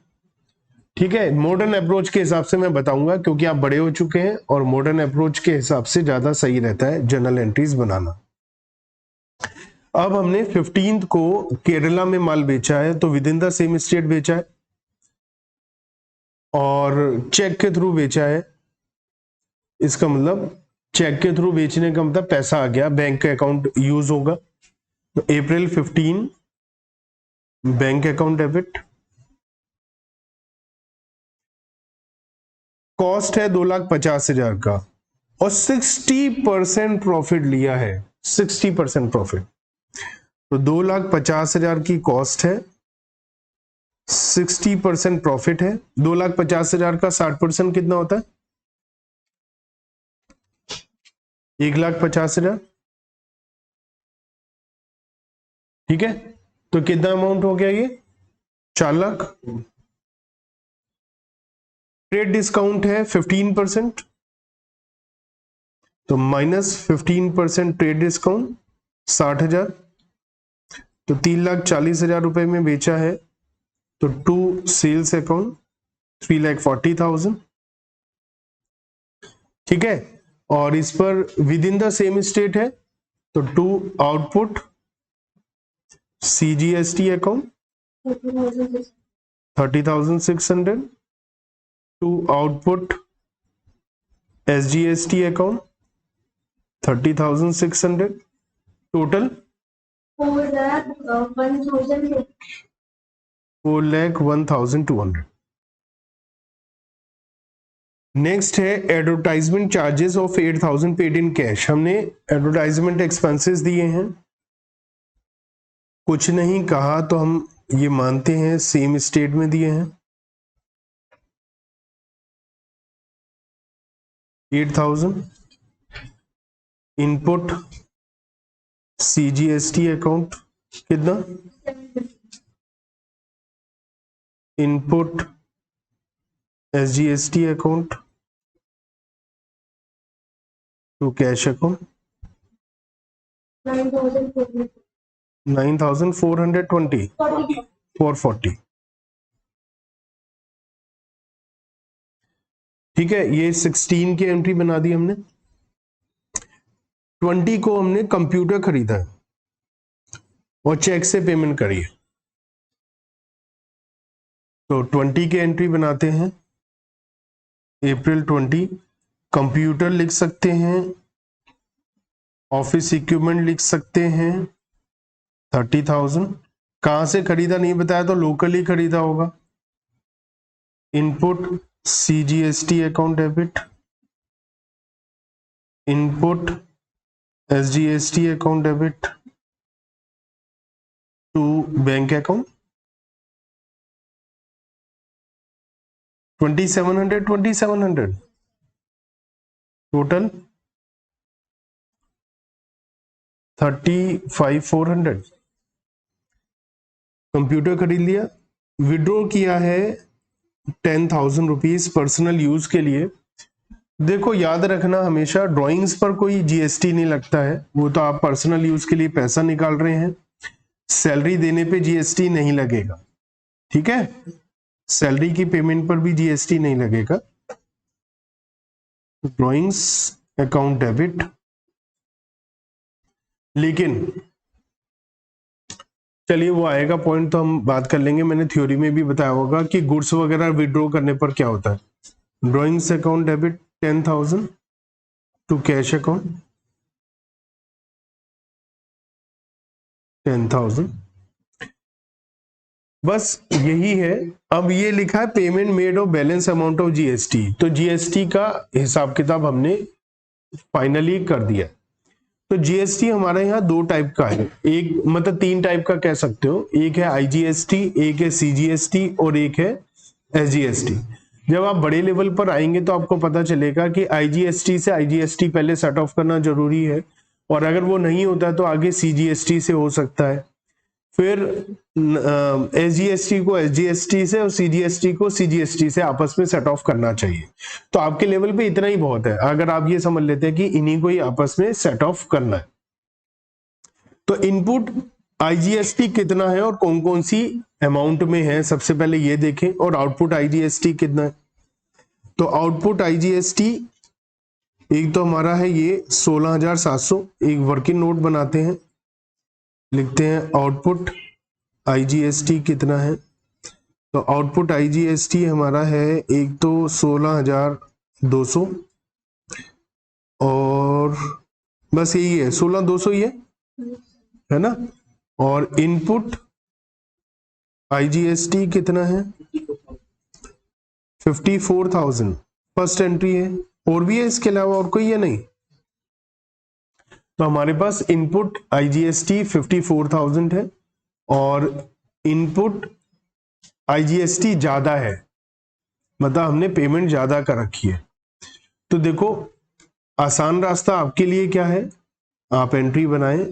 S1: ठीक है, मॉडर्न अप्रोच के हिसाब से मैं बताऊंगा, क्योंकि आप बड़े हो चुके हैं और मॉडर्न अप्रोच के हिसाब से ज्यादा सही रहता है जर्नल एंट्रीज बनाना। अब हमने 15 को केरला में माल बेचा है, तो with in the same state बेचा है और चेक के थ्रू बेचा है। इसका मतलब चेक के थ्रू बेचने का मतलब पैसा आ गया, बैंक का अकाउंट यूज होगा। तो अप्रैल 15 बैंक अकाउंट डेबिट, कॉस्ट है 2,50,000 का, और 60% प्रॉफिट लिया है, 60% प्रॉफिट। तो 2,50,000 की कॉस्ट है, 60% प्रॉफिट है। 2,50,000 का 60% कितना होता है, 1,50,000। ठीक है, तो कितना अमाउंट हो गया ये 4 लाख। ट्रेड डिस्काउंट है 15%, तो -15% ट्रेड डिस्काउंट 60,000, तो 3,40,000 रुपए में बेचा है, तो टू सेल्स अकाउंट 3,40,000। ठीक है, और इस पर within the same state है, तो to output CGST account 30,600, to output SGST account 30,600, total 4,01,200। Next है advertisement charges of 8,000 paid in cash. हमने एडवर्टाइजमेंट एक्सपेंसेस दिए हैं, कुछ नहीं कहा तो हम ये मानते हैं सेम स्टेट में दिए हैं। 8,000 इनपुट सीजीएसटी अकाउंट कितना, input SGST account to cash account 9,420 440। ठीक है, ये 16 की एंट्री बना दी हमने। 20 को हमने कंप्यूटर खरीदा है और चेक से पेमेंट करी है, तो 20 की एंट्री बनाते हैं। अप्रैल 20 कंप्यूटर लिख सकते हैं, ऑफिस इक्विपमेंट लिख सकते हैं 30,000। कहां से खरीदा नहीं बताया, तो लोकली खरीदा होगा। Input CGST account debit, input SGST account debit to bank account 2,700 total 35,400। Computer खरीद लिया, विड्रॉ किया है 10,000 रुपीज पर्सनल यूज के लिए। देखो याद रखना हमेशा ड्राइंग्स पर कोई जीएसटी नहीं लगता है, वो तो आप पर्सनल यूज के लिए पैसा निकाल रहे हैं। सैलरी देने पे जीएसटी नहीं लगेगा, ठीक है, सैलरी की पेमेंट पर भी जीएसटी नहीं लगेगा। ड्रॉइंग्स अकाउंट डेबिट, लेकिन चलिए वो आएगा पॉइंट तो हम बात कर लेंगे। मैंने थ्योरी में भी बताया होगा कि गुड्स वगैरह विड्रॉ करने पर क्या होता है। Drawings account debit 10,000 to cash account 10,000, बस यही है। अब ये लिखा है payment made of balance amount of GST, तो जीएसटी का हिसाब किताब हमने फाइनली कर दिया। तो जीएसटी हमारे यहाँ दो टाइप का है, एक मतलब तीन टाइप का कह सकते हो, एक है आईजीएसटी, एक है सीजीएसटी और एक है एसजीएसटी। जब आप बड़े लेवल पर आएंगे तो आपको पता चलेगा कि आईजीएसटी से आईजीएसटी पहले सेट ऑफ करना जरूरी है, और अगर वो नहीं होता तो आगे सीजीएसटी से हो सकता है, फिर एसजीएसटी को एसजीएसटी से और सीजीएसटी को सीजीएसटी से आपस में सेट ऑफ करना चाहिए। तो आपके लेवल पे इतना ही बहुत है, अगर आप ये समझ लेते हैं कि इन्हीं को ही आपस में सेट ऑफ करना है। तो इनपुट आईजीएसटी कितना है और कौन कौन सी अमाउंट में है, सबसे पहले ये देखें, और आउटपुट आईजीएसटी कितना है। तो आउटपुट आईजीएसटी एक तो हमारा है ये 16,700, एक वर्किंग नोट बनाते हैं, लिखते हैं आउटपुट आईजीएसटी कितना है। तो आउटपुट आईजीएसटी हमारा है एक तो 16,200 और बस यही है, 16,200 ही है ना। और इनपुट आईजीएसटी कितना है 54,000, फर्स्ट एंट्री है। और भी है इसके अलावा और कोई है नहीं। तो हमारे पास इनपुट आईजीएसटी 54,000 है और इनपुट आईजीएसटी ज्यादा है, मतलब हमने पेमेंट ज्यादा कर रखी है। तो देखो आसान रास्ता आपके लिए क्या है, आप एंट्री बनाएं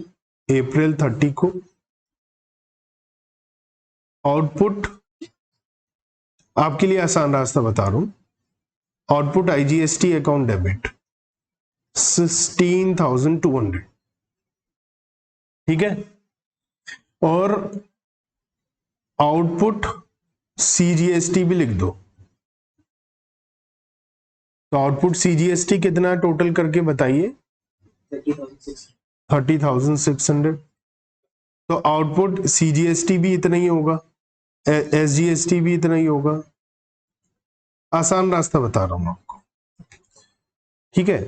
S1: अप्रैल 30 को, आउटपुट आपके लिए आसान रास्ता बता रहा हूं, आउटपुट आईजीएसटी अकाउंट डेबिट 16,200, ठीक है, और आउटपुट सीजीएसटी भी लिख दो। तो आउटपुट सीजीएसटी कितना टोटल करके बताइए 30,600। तो आउटपुट सीजीएसटी भी इतना ही होगा, एसजीएसटी भी इतना ही होगा। आसान रास्ता बता रहा हूं आपको, ठीक है।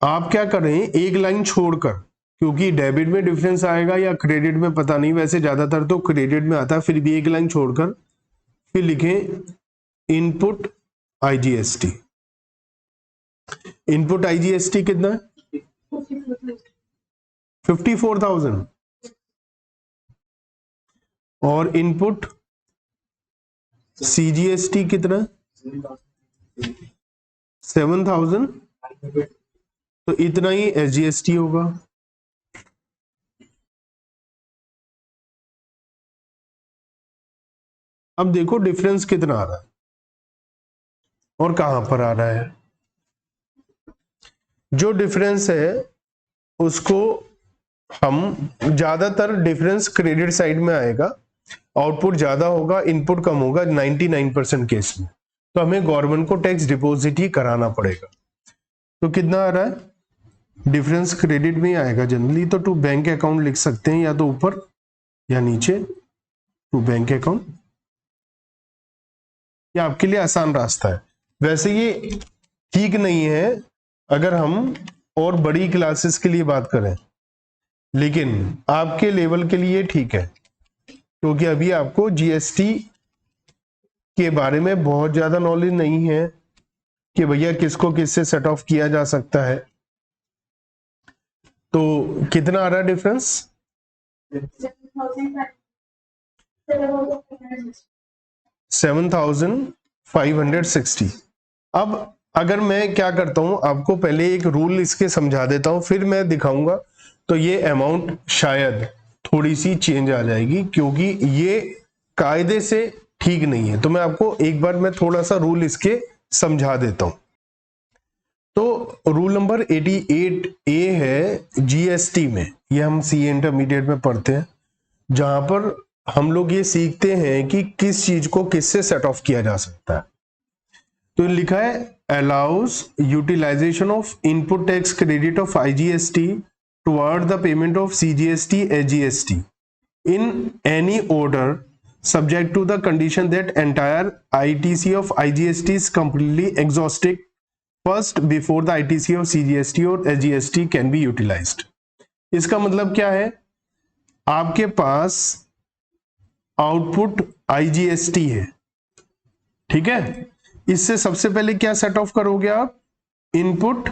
S1: आप क्या करें, एक लाइन छोड़कर, क्योंकि डेबिट में डिफरेंस आएगा या क्रेडिट में पता नहीं, वैसे ज्यादातर तो क्रेडिट में आता है, फिर भी एक लाइन छोड़कर फिर लिखें इनपुट आईजीएसटी। इनपुट आईजीएसटी कितना है 54,000 और इनपुट सीजीएसटी कितना 7,000, तो इतना ही एसजीएसटी होगा। अब देखो डिफरेंस कितना आ रहा है और कहां पर आ रहा है। जो डिफरेंस है उसको हम ज्यादातर डिफरेंस क्रेडिट साइड में आएगा, आउटपुट ज्यादा होगा इनपुट कम होगा 99% केस में, तो हमें गवर्नमेंट को टैक्स डिपॉजिट ही कराना पड़ेगा। तो कितना आ रहा है डिफरेंस क्रेडिट में ही आएगा जनरली, तो टू बैंक अकाउंट लिख सकते हैं, या तो ऊपर या नीचे टू बैंक अकाउंट, ये आपके लिए आसान रास्ता है। वैसे ये ठीक नहीं है अगर हम और बड़ी क्लासेस के लिए बात करें, लेकिन आपके लेवल के लिए ठीक है, क्योंकि अभी आपको जीएसटी के बारे में बहुत ज्यादा नॉलेज नहीं है कि भैया किसको किससे सेट ऑफ किया जा सकता है। तो कितना आ रहा है डिफरेंस 7,560। अब अगर मैं क्या करता हूं, आपको पहले एक रूल इसके समझा देता हूं, फिर मैं दिखाऊंगा, तो ये अमाउंट शायद थोड़ी सी चेंज आ जाएगी, क्योंकि ये कायदे से ठीक नहीं है। तो मैं आपको एक बार मैं थोड़ा सा रूल इसके समझा देता हूं। तो रूल नंबर 88A है जीएसटी में, ये हम सी इंटरमीडिएट में पढ़ते हैं। जहां पर हम लोग ये सीखते हैं कि किस चीज को किससे सेट ऑफ किया जा सकता है। तो लिखा है allows utilisation of input tax credit of IGST toward the payment of CGST SGST in any order subject to the condition that entire ITC of IGST is completely exhausted first before the ITC of CGST or SGST can be utilized। इसका मतलब क्या है, आपके पास output IGST है, ठीक है, इससे सबसे पहले क्या सेट ऑफ करोगे आप, इनपुट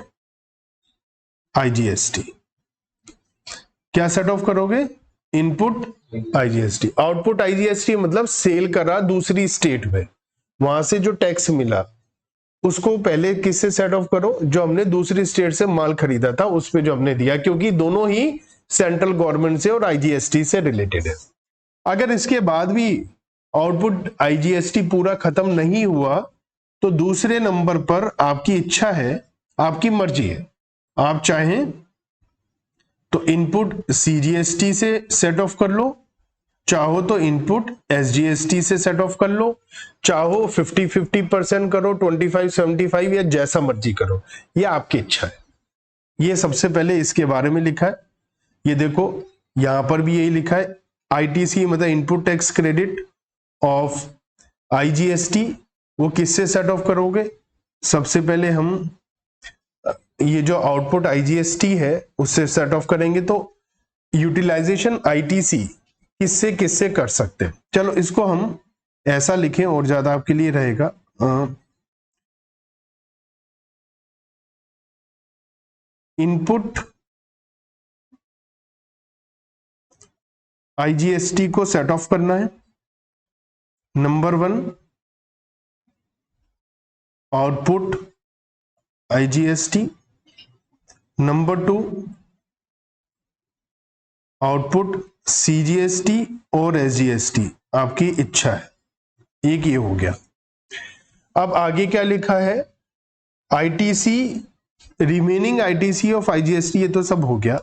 S1: IGST। क्या सेट ऑफ करोगे, इनपुट IGST। आउटपुट IGST मतलब सेल करा दूसरी स्टेट में, वहां से जो टैक्स मिला उसको पहले किससे सेट ऑफ करो, जो हमने दूसरी स्टेट से माल खरीदा था उस पे जो हमने दिया, क्योंकि दोनों ही सेंट्रल गवर्नमेंट से और IGST से रिलेटेड है। अगर इसके बाद भी आउटपुट IGST पूरा खत्म नहीं हुआ तो दूसरे नंबर पर आपकी इच्छा है, आपकी मर्जी है, आप चाहें तो इनपुट CGST से सेट ऑफ कर लो, चाहो तो इनपुट SGST से सेट ऑफ कर लो, चाहो 50-50% करो, 25-75 या जैसा मर्जी करो, ये आपकी इच्छा है। ये सबसे पहले इसके बारे में लिखा है। ये देखो यहां पर भी यही लिखा है, ITC मतलब input tax credit of IGST, वो किससे सेट ऑफ करोगे, सबसे पहले हम ये जो आउटपुट IGST है उससे सेट ऑफ करेंगे। तो यूटिलाइजेशन ITC किससे किससे कर सकते हैं, चलो इसको हम ऐसा लिखें और ज्यादा आपके लिए रहेगा। इनपुट IGST को सेट ऑफ करना है, number 1 output IGST, number 2 output CGST और SGST, आपकी इच्छा है, एक ये हो गया। अब आगे क्या लिखा है, ITC remaining ITC of IGST, ये तो सब हो गया।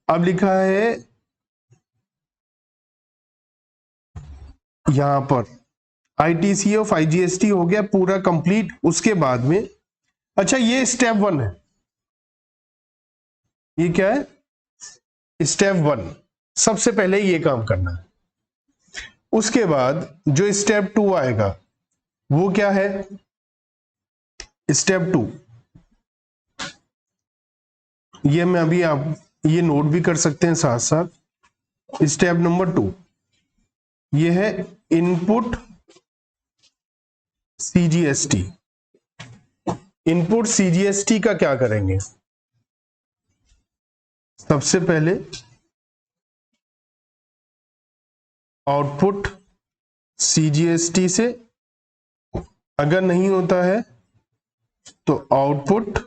S1: अब लिखा है यहां पर ITC ऑफ IGST हो गया पूरा कंप्लीट। उसके बाद में अच्छा ये स्टेप 1 है, ये क्या है, स्टेप 1, सबसे पहले ये काम करना है। उसके बाद जो स्टेप 2 आएगा वो क्या है, स्टेप 2, ये मैं अभी आप ये नोट भी कर सकते हैं साथ साथ। स्टेप नंबर 2 ये है इनपुट CGST। इनपुट CGST का क्या करेंगे, सबसे पहले आउटपुट CGST से, अगर नहीं होता है तो आउटपुट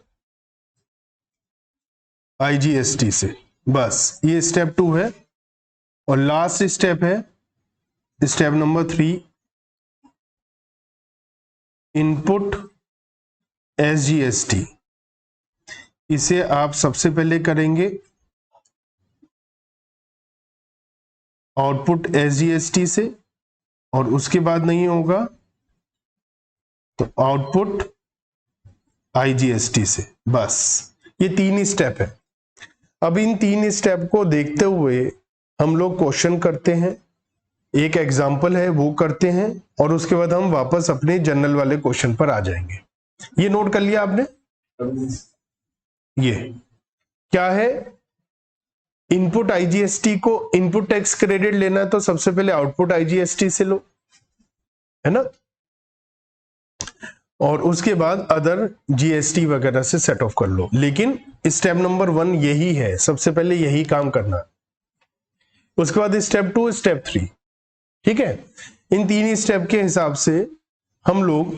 S1: IGST से, बस ये स्टेप 2 है। और लास्ट स्टेप है स्टेप नंबर 3, इनपुट SGST। इसे आप सबसे पहले करेंगे आउटपुट SGST से, और उसके बाद नहीं होगा तो आउटपुट IGST से, बस ये 3 स्टेप है। अब इन 3 स्टेप को देखते हुए हम लोग क्वेश्चन करते हैं, एक एग्जाम्पल है वो करते हैं, और उसके बाद हम वापस अपने जनरल वाले क्वेश्चन पर आ जाएंगे। ये नोट कर लिया आपने, ये क्या है, इनपुट IGST को इनपुट टैक्स क्रेडिट लेना है तो सबसे पहले आउटपुट IGST से लो, है ना, और उसके बाद अदर GST वगैरह से सेट ऑफ कर लो। लेकिन स्टेप नंबर 1 यही है, सबसे पहले यही काम करना, उसके बाद स्टेप 2 स्टेप 3, ठीक है। इन 3 स्टेप के हिसाब से हम लोग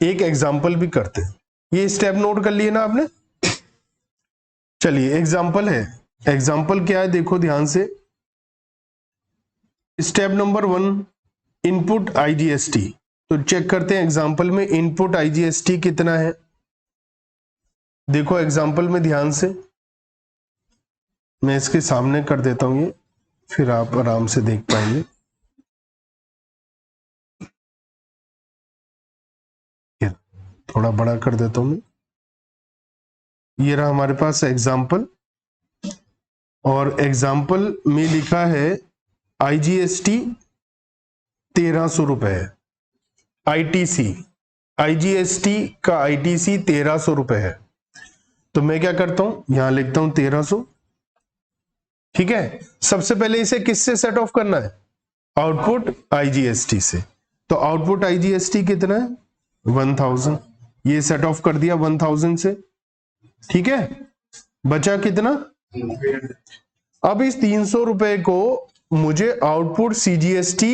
S1: एक एग्जाम्पल भी करते हैं। ये स्टेप नोट कर लिए ना आपने, चलिए एग्जाम्पल है। एग्जाम्पल क्या है देखो ध्यान से, स्टेप नंबर 1 इनपुट IGST, तो चेक करते हैं एग्जाम्पल में इनपुट IGST कितना है। देखो एग्जाम्पल में ध्यान से, मैं इसके सामने कर देता हूं ये फिर आप आराम से देख पाएंगे। थोड़ा बड़ा कर देता हूं मैं। ये रहा हमारे पास एग्जाम्पल, और एग्जाम्पल में लिखा है IGST 1300 रुपए है। IGST का ITC 1300 रुपए है। तो मैं क्या करता हूं, यहां लिखता हूं 1300। ठीक है, सबसे पहले इसे किससे सेट ऑफ करना है, आउटपुट IGST से। तो आउटपुट IGST कितना है, 1000। ये सेट ऑफ कर दिया 1000 से। ठीक है, बचा कितना, अब इस 300 रुपए को मुझे आउटपुट CGST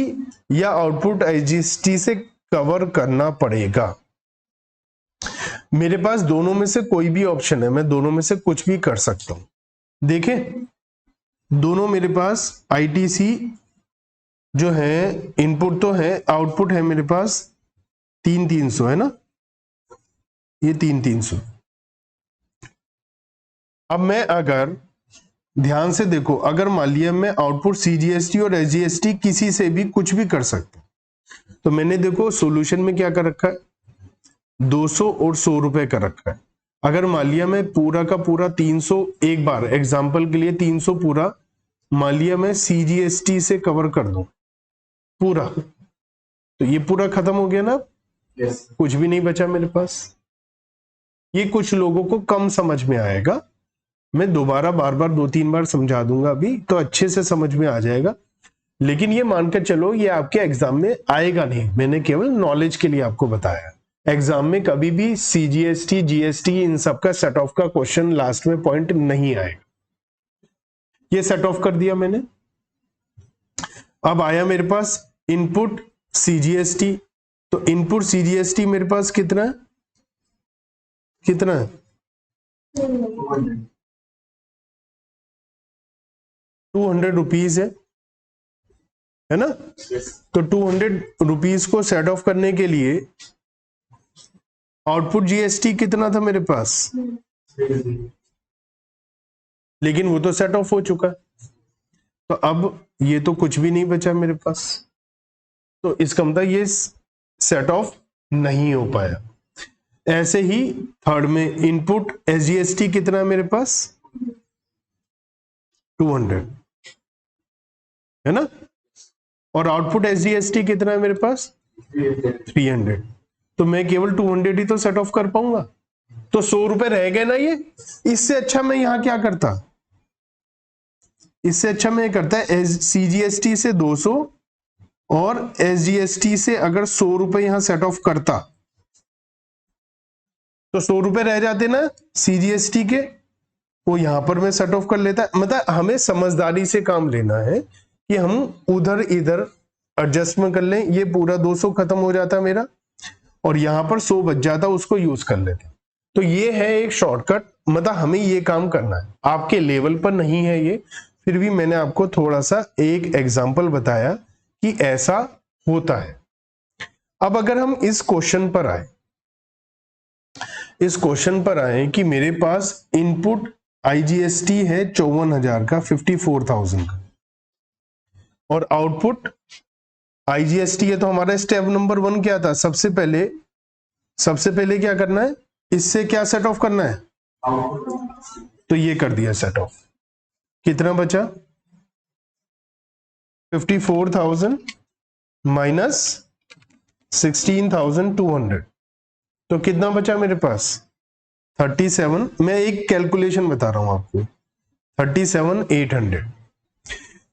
S1: या आउटपुट IGST से कवर करना पड़ेगा। मेरे पास दोनों में से कोई भी ऑप्शन है, मैं दोनों में से कुछ भी कर सकता हूं। देखें, दोनों मेरे पास ITC जो है, इनपुट तो है, आउटपुट है मेरे पास 3300 है ना, ये 3300। अब मैं अगर ध्यान से देखो, अगर मान लिया मैं आउटपुट CGST और SGST किसी से भी कुछ भी कर सकता हूं, तो मैंने देखो सॉल्यूशन में क्या कर रखा है, 200 और 100 रुपए कर रखा है। अगर मान लिया मैं पूरा का पूरा 300, एक बार एग्जांपल के लिए 300 पूरा मान लिया मैं CGST से कवर कर दूं पूरा, तो ये पूरा खत्म हो गया ना। yes. कुछ भी नहीं बचा मेरे पास। ये कुछ लोगों को कम समझ में आएगा, मैं दोबारा बार बार 2-3 बार समझा दूंगा, अभी तो अच्छे से समझ में आ जाएगा। लेकिन ये मानकर चलो ये आपके एग्जाम में आएगा नहीं, मैंने केवल नॉलेज के लिए आपको बताया। एग्जाम में कभी भी CGST GST इन सब का सेट ऑफ का क्वेश्चन लास्ट में पॉइंट नहीं आएगा। ये सेट ऑफ कर दिया मैंने। अब आया मेरे पास इनपुट CGST, तो इनपुट CGST मेरे पास कितना है, कितना है 200 रुपीज है ना। तो 200 रुपीज को सेट ऑफ करने के लिए आउटपुट GST कितना था मेरे पास, लेकिन वो तो सेट ऑफ हो चुका है। तो अब ये तो कुछ भी नहीं बचा मेरे पास, तो इसका मतलब ये सेट ऑफ नहीं हो पाया। ऐसे ही थर्ड में इनपुट SGST कितना है मेरे पास, 200 है ना, और आउटपुट SGST कितना है मेरे पास 300। तो मैं केवल 200 ही तो सेट ऑफ कर पाऊंगा, तो 100 रुपए रह गए ना ये। इससे अच्छा मैं यहां क्या करता, इससे अच्छा मैं करता है CGST से 200 और SGST से अगर 100 रुपए यहां सेट ऑफ करता, तो 100 रुपए रह जाते ना CGST के, वो यहां पर मैं सेट ऑफ कर लेता। मतलब हमें समझदारी से काम लेना है कि हम उधर इधर एडजस्टमेंट कर लें। ये पूरा 200 खत्म हो जाता मेरा, और यहां पर 100 बच जाता, उसको यूज कर लेते। तो ये है एक शॉर्टकट, मतलब हमें ये काम करना है। आपके लेवल पर नहीं है ये, फिर भी मैंने आपको थोड़ा सा एक एग्जांपल बताया कि ऐसा होता है। अब अगर हम इस क्वेश्चन पर आए, इस क्वेश्चन पर आए कि मेरे पास इनपुट IGST है 54,000 का, 54,000 का, और आउटपुट IGST है। तो हमारा स्टेप नंबर 1 क्या था, सबसे पहले क्या करना है, इससे क्या सेट ऑफ करना है, तो ये कर दिया सेट ऑफ। कितना बचा, 54,000 माइनस 16,200, तो कितना बचा मेरे पास 37। मैं एक कैलकुलेशन बता रहा हूं आपको, 37,800।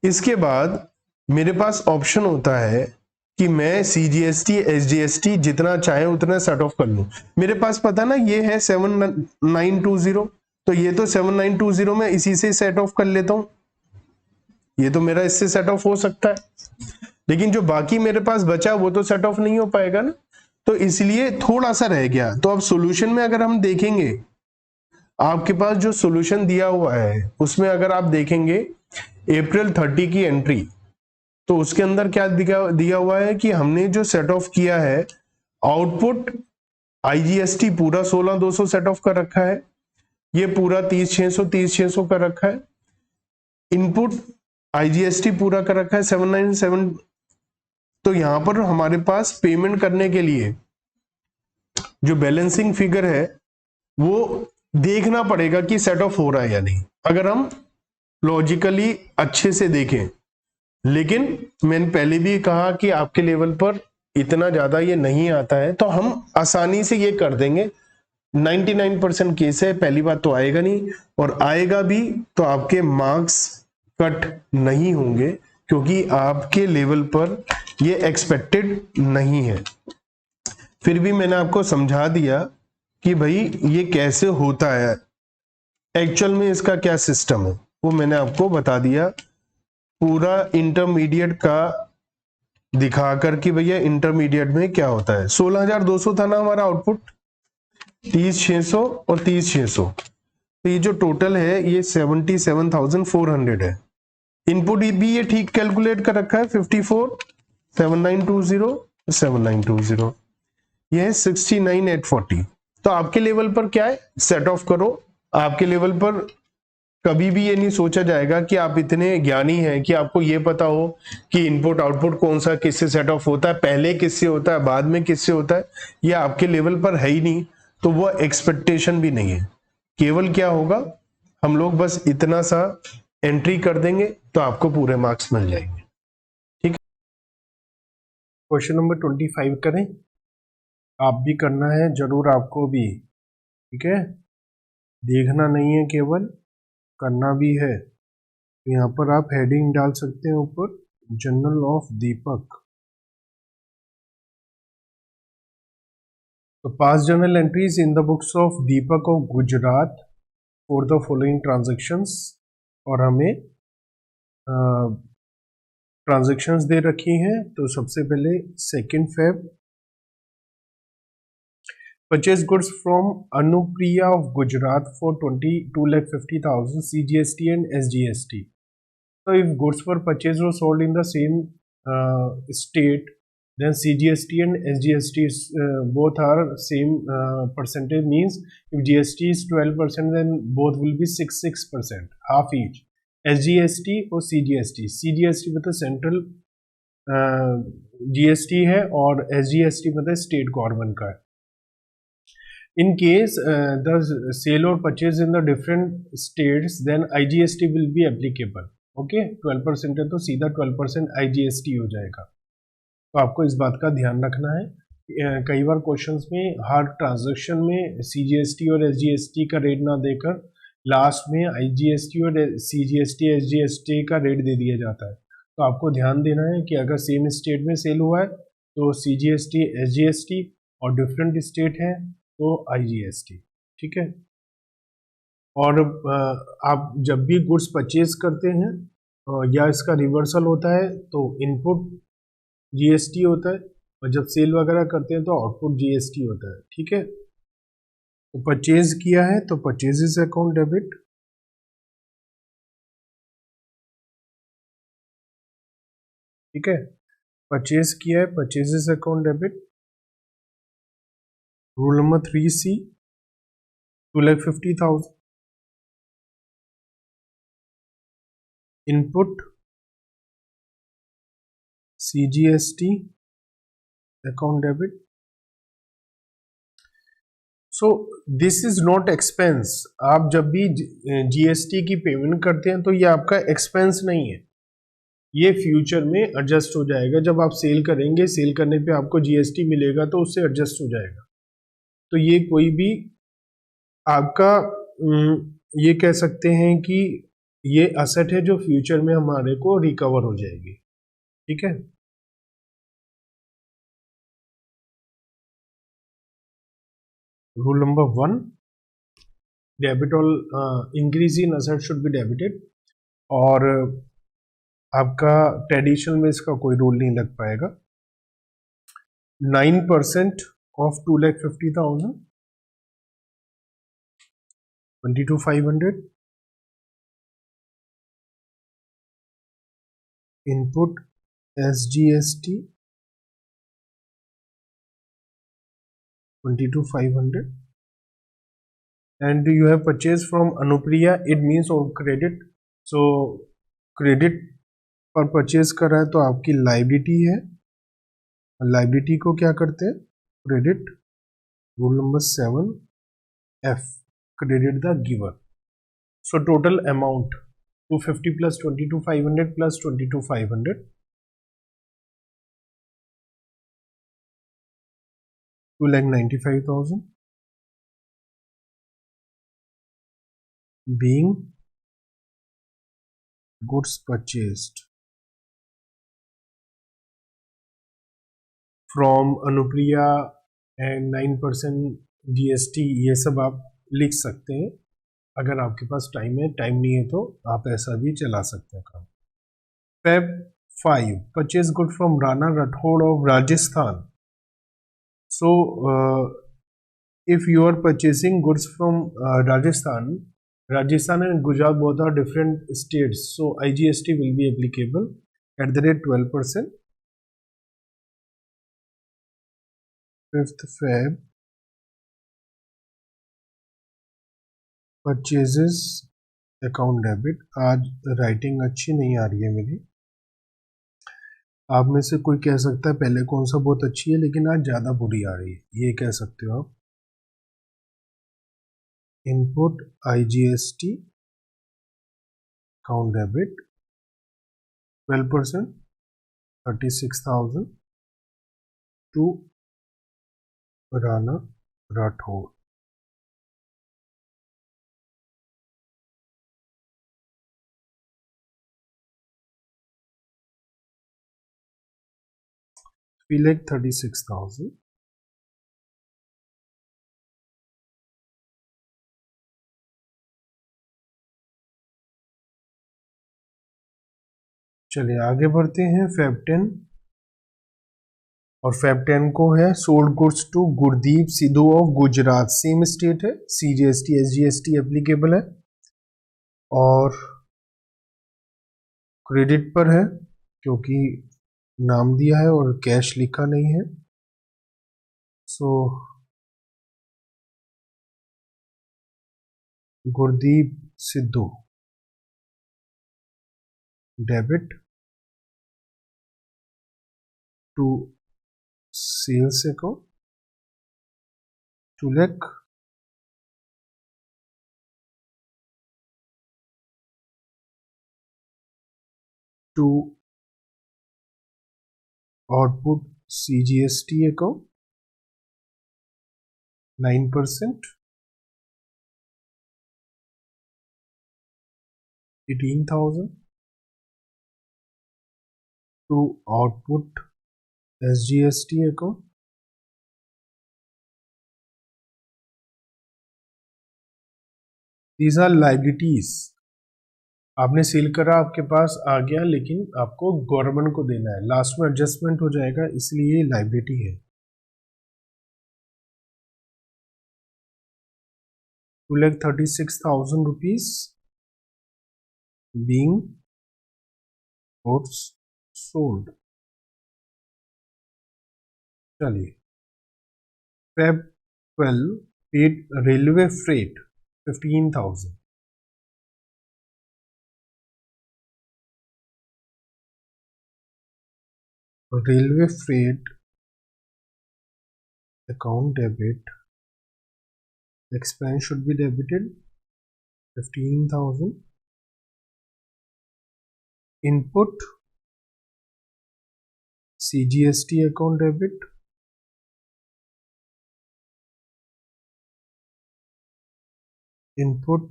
S1: इसके बाद मेरे पास ऑप्शन होता है कि मैं CGST SGST जितना चाहे उतना सेट ऑफ कर लूं। मेरे पास पता ना ये है 7920, तो ये तो 7920 में इसी से सेट ऑफ कर लेता हूं, ये तो मेरा इससे सेट ऑफ हो सकता है। लेकिन जो बाकी मेरे पास बचा वो तो सेट ऑफ नहीं हो पाएगा ना, तो इसलिए थोड़ा सा रह गया। तो अब सॉल्यूशन में अगर हम देखेंगे, आपके पास जो सॉल्यूशन दिया हुआ है उसमें अगर आप देखेंगे अप्रैल 30 की एंट्री, तो उसके अंदर क्या दिया हुआ है कि हमने जो सेट ऑफ किया है आउटपुट IGST पूरा 16,200 सेट ऑफ कर रखा है, ये पूरा 30,600 कर रखा है। इनपुट IGST पूरा कर रखा है 797। तो यहां पर हमारे पास पेमेंट करने के लिए जो बैलेंसिंग फिगर है वो देखना पड़ेगा कि सेट ऑफ हो रहा है या नहीं, अगर हम लॉजिकली अच्छे से देखें। लेकिन मैंने पहले भी कहा कि आपके लेवल पर इतना ज्यादा ये नहीं आता है, तो हम आसानी से ये कर देंगे। 99% केस है, पहली बात तो आएगा नहीं, और आएगा भी तो आपके मार्क्स कट नहीं होंगे, क्योंकि आपके लेवल पर ये एक्सपेक्टेड नहीं है। फिर भी मैंने आपको समझा दिया कि भाई ये कैसे होता है, एक्चुअल में इसका क्या सिस्टम है वो मैंने आपको बता दिया। पूरा इंटरमीडिएट का दिखाकर कि भैया इंटरमीडिएट में क्या होता है। 16,200 था ना हमारा आउटपुट, 30,600 और 30,600, तो ये जो टोटल है ये 77,400 है। इनपुट भी ये ठीक कैलकुलेट कर रखा है, 54 7920 7920, ये है 69,840। तो आपके लेवल पर क्या है, सेट ऑफ करो। आपके लेवल पर कभी भी ये नहीं सोचा जाएगा कि आप इतने ज्ञानी हैं कि आपको ये पता हो कि इनपुट आउटपुट कौन सा किससे सेट ऑफ होता है, पहले किससे होता है, बाद में किससे होता है। ये आपके लेवल पर है ही नहीं, तो वो एक्सपेक्टेशन भी नहीं है। केवल क्या होगा, हम लोग बस इतना सा एंट्री कर देंगे तो आपको पूरे मार्क्स मिल जाएंगे। ठीक है, क्वेश्चन नंबर 25 करें। आप भी करना है जरूर, आपको भी, ठीक है, देखना नहीं है केवल, करना भी है। यहाँ पर आप हेडिंग डाल सकते हैं ऊपर, जर्नल ऑफ दीपक। तो पास journal entries in the books of Deepak of Gujarat for the following transactions, और हमें ट्रांजैक्शंस दे रखी हैं। तो सबसे पहले 2 Feb purchase goods from Anupriya of Gujarat for 2,50,000 CGST and SGST. So if goods were purchased or sold in the same state, then CGST and SGST both are same percentage. Means if GST is 12%, then both will be 6%, half each. SGST और CGST मतलब central GST है, और SGST मतलब state government का है। In case the sale or purchase in the different states, then IGST will be applicable. Okay, 12% है तो सीधा 12% IGST हो जाएगा। तो आपको इस बात का ध्यान रखना है। कई बार क्वेश्चंस में हर ट्रांजैक्शन में CGST और SGST का रेट ना देकर लास्ट में IGST और CGST SGST का रेट दे दिया जाता है। तो आपको ध्यान देना है कि अगर सेम स्टेट में सेल हुआ है तो CGST SGST, और डिफरेंट स्टेट है तो IGST। ठीक है, और आप जब भी गुड्स परचेज करते हैं या इसका रिवर्सल होता है तो इनपुट GST होता है, और जब सेल वगैरह करते हैं तो आउटपुट GST होता है। ठीक है, तो परचेज किया है तो परचेजेस अकाउंट डेबिट, ठीक है, परचेज किया है purchases account debit. Rule number 3C 2,50,000 input CGST account debit. So this is not expense. आप जब भी GST की पेमेंट करते हैं तो ये आपका एक्सपेंस नहीं है, ये फ्यूचर में एडजस्ट हो जाएगा। जब आप सेल करेंगे, सेल करने पे आपको GST मिलेगा तो उससे एडजस्ट हो जाएगा। तो ये कोई भी आपका ये कह सकते हैं कि ये असेट है जो फ्यूचर में हमारे को रिकवर हो जाएगी। ठीक है, rule number 1, debit all increase in asset should be debited. और आपका ट्रेडिशनल में इसका कोई रूल नहीं लग पाएगा। 9% of 2,50,000 22,500 input SGST 22,500, and you have purchased from Anupriya, it means on credit, so credit पर परचेज कर रहा है तो आपकी लाइबिलिटी है, लाइबिलिटी को क्या करते हैं, credit, rule number 7F, credit the giver. So total amount 250 plus 22,500 plus 22,500, 2,95,000 being goods purchased from Anupriya and 9% GST, ये सब आप लिख सकते हैं अगर आपके पास टाइम है, टाइम नहीं है तो आप ऐसा भी चला सकते हैं काम। Feb 5 purchase good from Rana Rathod of Rajasthan. So if you are purchasing goods from Rajasthan and Gujarat both are different states, so IGST will be applicable at the rate 12%. 5th Feb purchases account debit. आज writing अच्छी नहीं आ रही है मेरी, आप में से कोई कह सकता है पहले कौन सा बहुत अच्छी है, लेकिन आज ज़्यादा बुरी आ रही है, ये कह सकते हो आप। Input IGST account debit 12%, 36,000 to Rana Rathore. We like 36,000। चलिए आगे बढ़ते हैं। Feb 10 और Feb 10 को है sold goods to Gurdeep Sidhu of Gujarat, same state है, CGST SGST एप्लीकेबल है और क्रेडिट पर है क्योंकि नाम दिया है और कैश लिखा नहीं है। So Gurdeep Sidhu debit to sales account 2 lakh, to output CGST account 9%, 18,000 to output SGST account, these are liabilities। आपने सील करा, आपके पास आ गया, लेकिन आपको गवर्नमेंट को देना है, लास्ट में एडजस्टमेंट हो जाएगा, इसलिए लाइबिलिटी है। 2,36,000 रुपीज being goods sold। चलिए Feb 12 paid railway freight 15,000, railway freight account debit, expense should be debited 15,000, input CGST account debit, input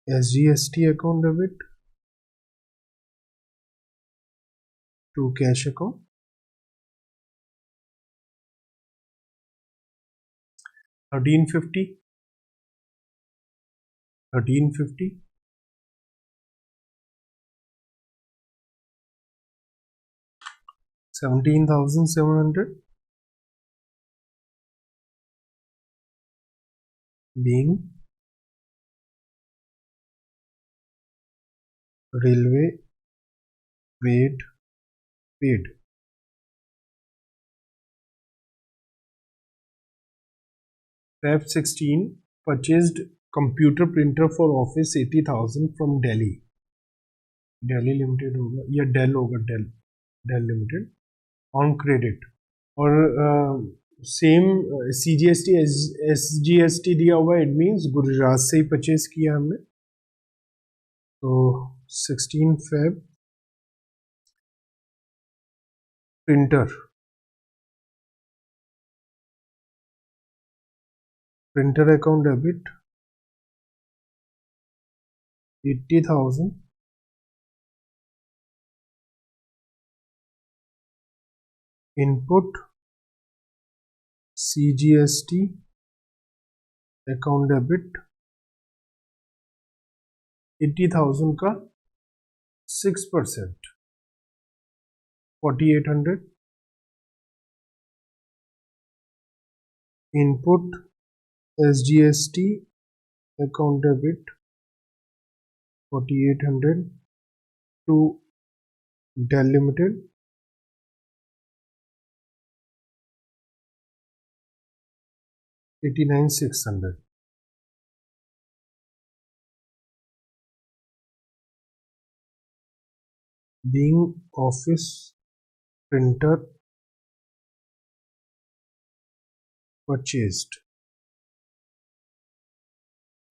S1: SGST account debit to cash account, 1350, 17,700 being railway freight paid। Feb 16 purchased computer printer for office 80,000 from Delhi Delhi limited होगा या Dell होगा, Dell Dell limited on credit. और same CGST SGST दिया हुआ है, it means Gujarat से ही purchase किया हमने। तो 16 Feb printer account debit 80,000 input CGST account debit 80,000 का 6% 4800 input SGST account debit 4800 to Dell limited 89,600। being office printer purchased।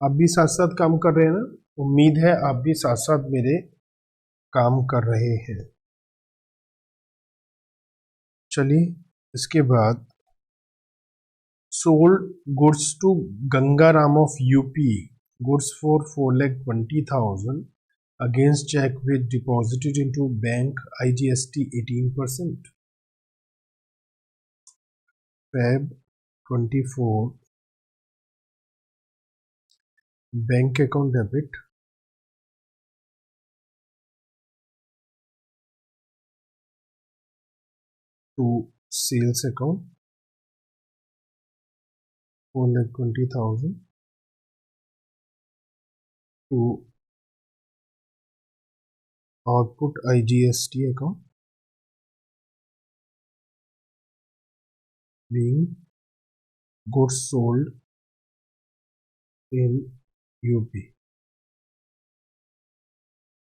S1: आप भी साथ साथ काम कर रहे हैं ना, उम्मीद है आप भी साथ साथ मेरे काम कर रहे हैं। चलिए इसके बाद sold goods to Gangaram of UP, goods for 4,20,000 against check with deposited into bank IGST 18%। Feb 24 bank account debit to sales account 4,20,000 to output IGST account being goods sold in UP।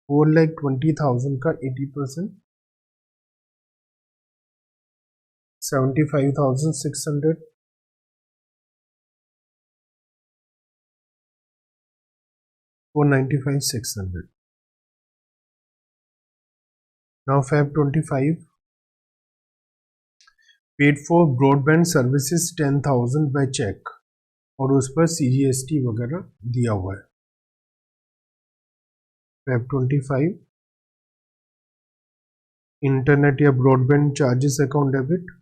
S1: 4,20,000 का 80% 75,600 495,600। Now Feb 25 paid for broadband services 10,000 by check और उस पर CGST वगैरह दिया हुआ है। Feb 25 internet या broadband charges account debit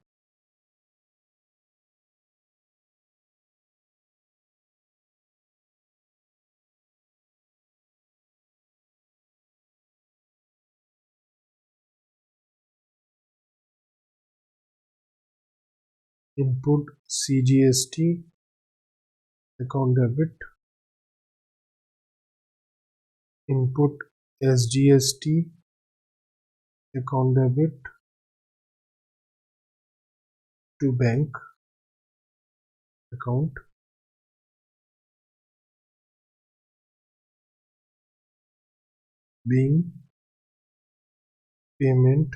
S1: input CGST account debit input SGST account debit to bank account being payment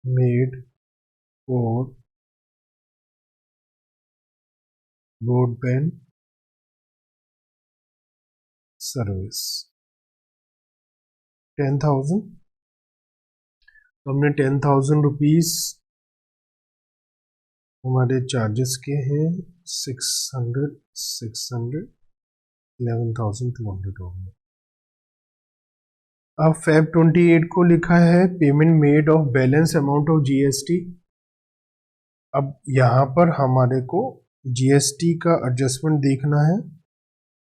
S1: made for broadband service 10,000। हमने 10,000 rupees हमारे चार्जेस के हैं 600 11,200 हो गए। अब Feb 28 को लिखा है payment made of balance amount of GST। अब यहाँ पर हमारे को GST का एडजस्टमेंट देखना है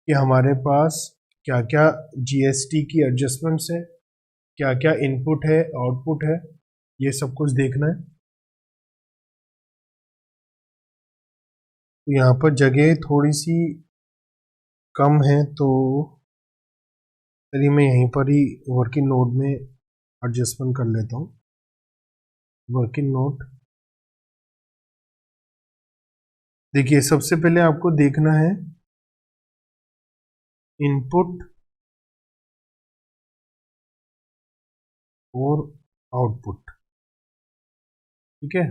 S1: कि हमारे पास क्या क्या GST की एडजस्टमेंट्स है, क्या क्या इनपुट है आउटपुट है, ये सब कुछ देखना है। तो यहाँ पर जगह थोड़ी सी कम है तो चलिए मैं यहीं पर ही वर्किंग नोट में एडजस्टमेंट कर लेता हूँ। वर्किंग नोट देखिए सबसे पहले आपको देखना है इनपुट और आउटपुट। ठीक है,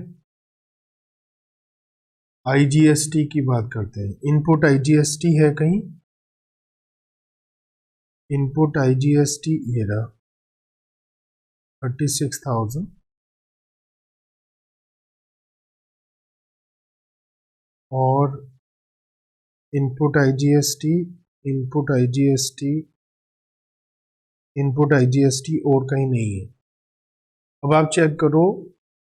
S1: आईजीएसटी की बात करते हैं। इनपुट आईजीएसटी है कहीं, इनपुट आईजीएसटी ये रहा 36,000 और input IGST, input IGST, input IGST और कहीं नहीं है। अब आप चेक करो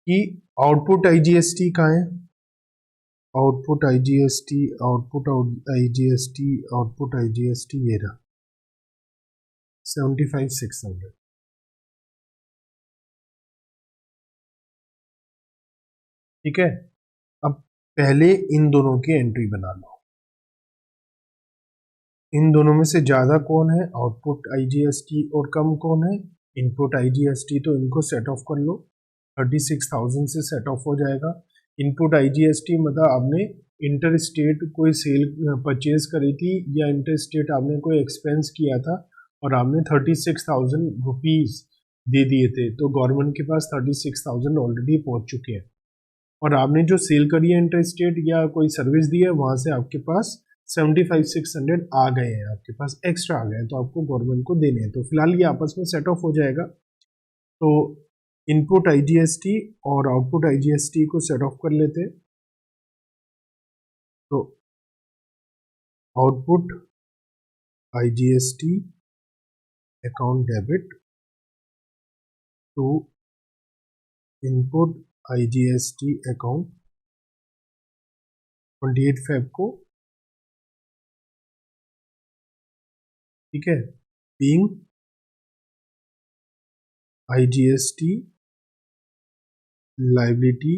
S1: कि आउटपुट आईजीएसटी कहाँ है। Output IGST, output IGST, output IGST ये रहा 75,600। ठीक है, अब पहले इन दोनों की एंट्री बना लो। इन दोनों में से ज्यादा कौन है, आउटपुट आईजीएसटी, और कम कौन है, इनपुट आईजीएसटी। तो इनको सेट ऑफ कर लो, 36,000 से सेट ऑफ हो जाएगा। इनपुट आईजीएसटी मतलब आपने इंटर स्टेट कोई सेल परचेज करी थी या इंटर स्टेट आपने कोई एक्सपेंस किया था और आपने 36,000 रुपीज दे दिए थे, तो गवर्नमेंट के पास 36,000 ऑलरेडी पहुंच चुके हैं। और आपने जो सेल करी है इंटर स्टेट या कोई सर्विस दी है, वहां से आपके पास 75,600 आ गए हैं, आपके पास एक्स्ट्रा आ गए हैं, तो आपको गवर्नमेंट को देने हैं। तो फिलहाल ये आपस में सेट ऑफ हो जाएगा। तो इनपुट आईजीएसटी और आउटपुट आईजीएसटी को सेट ऑफ कर लेते हैं। तो output IGST account debit to input IGST account 28 Feb को। ठीक है, being IGST liability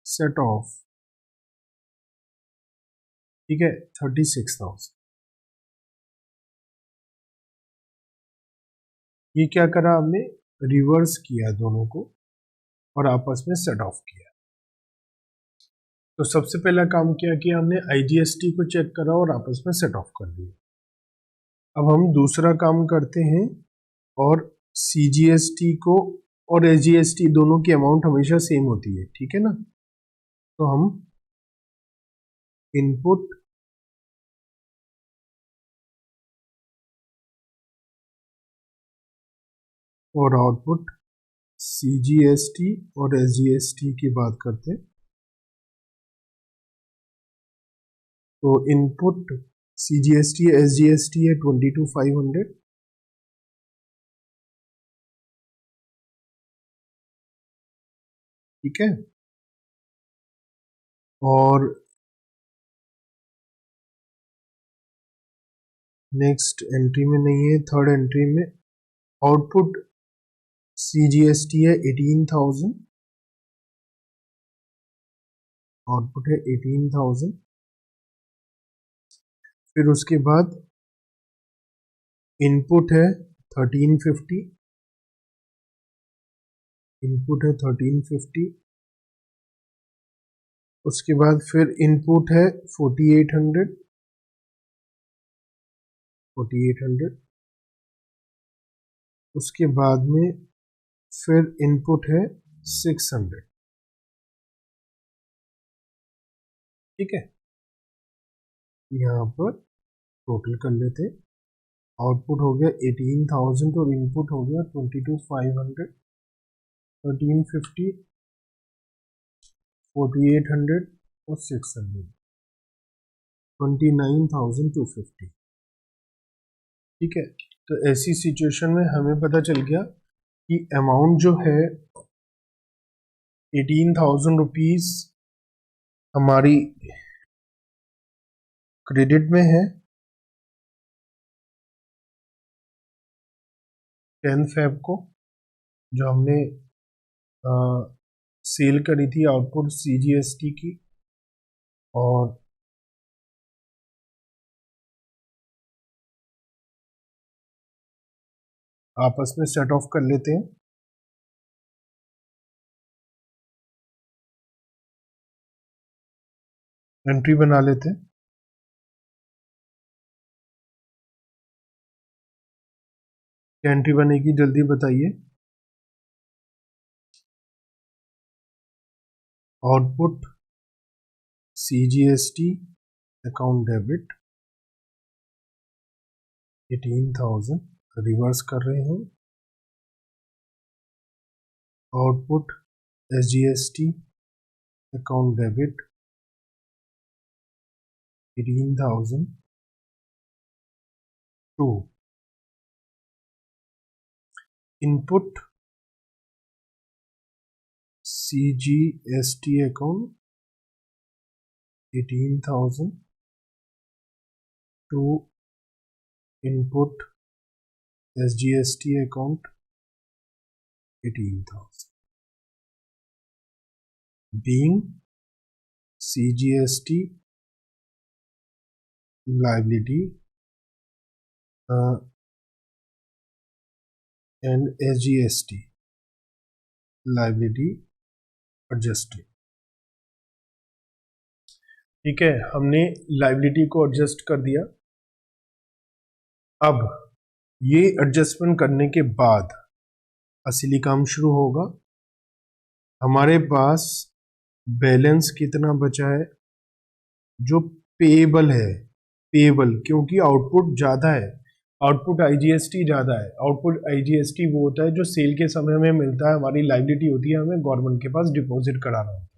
S1: set off. ठीक है, 36,000। ये क्या करा हमने, रिवर्स किया दोनों को और आपस में सेट ऑफ किया। तो सबसे पहला काम क्या किया हमने, आईजीएसटी को चेक करा और आपस में सेट ऑफ कर दिया। अब हम दूसरा काम करते हैं और सीजीएसटी को और एसजीएसटी दोनों की अमाउंट हमेशा सेम होती है। ठीक है ना, तो हम इनपुट और आउटपुट सीजीएसटी और एसजीएसटी की बात करते हैं। तो इनपुट सीजीएसटी एसजीएसटी है 22,500। ठीक है, और नेक्स्ट एंट्री में नहीं है, थर्ड एंट्री में आउटपुट सीजीएसटी है 18,000, आउटपुट है 18,000। फिर उसके बाद इनपुट है 1350, इनपुट है 1350। उसके बाद फिर इनपुट है 4,800, 4,800। उसके बाद में फिर इनपुट है 600। ठीक है, यहाँ पर टोटल कर लेते। आउटपुट हो गया 18,000 और इनपुट हो गया 22,500, 1350, 4,800 और 600, 29,250। ठीक है, तो ऐसी सिचुएशन में हमें पता चल गया कि अमाउंट जो है 18,000 रुपीज हमारी क्रेडिट में है 10 फेब को, जो हमने सेल करी थी आउटपुट सीजीएसटी की। और आपस में सेट ऑफ कर लेते हैं, एंट्री बना लेते हैं। क्या एंट्री बनेगी, जल्दी बताइए। Output CGST account debit 18,000, reverse कर रहे हैं। Output SGST account debit 18,002। Input CGST account 18,000 to input SGST account 18,000 being CGST liability and SGST liability adjusted। ठीक है, हमने लाइबिलिटी को एडजस्ट कर दिया। अब ये एडजस्टमेंट करने के बाद असली काम शुरू होगा। हमारे पास बैलेंस कितना बचा है जो पेएबल है, पेएबल क्योंकि आउटपुट ज़्यादा है, आउटपुट IGST ज़्यादा है। आउटपुट IGST वो होता है जो सेल के समय में मिलता है, हमारी लाइबिलिटी होती है, हमें गवर्नमेंट के पास डिपॉजिट कराना होता है।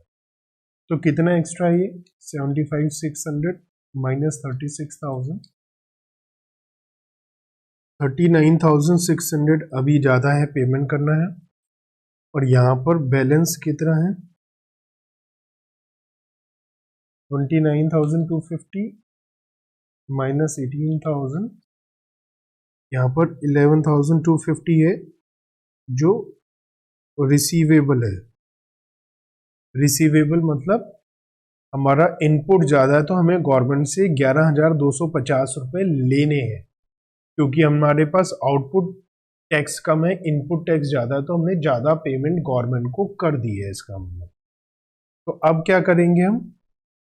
S1: तो कितना एक्स्ट्रा है ये 75,600 माइनस 36,000, 39,600 अभी ज़्यादा है, पेमेंट करना है। और यहाँ पर बैलेंस कितना है 29,250 माइनस 18,000, यहाँ पर 11,250 है जो रिसीवेबल है। रिसीवेबल मतलब हमारा इनपुट ज़्यादा है तो हमें गवर्नमेंट से 11,250 रुपये लेने हैं, क्योंकि हमारे पास आउटपुट टैक्स कम है, इनपुट टैक्स ज़्यादा है, तो हमने ज़्यादा पेमेंट गवर्नमेंट को कर दी है इस काम में। तो अब क्या करेंगे, हम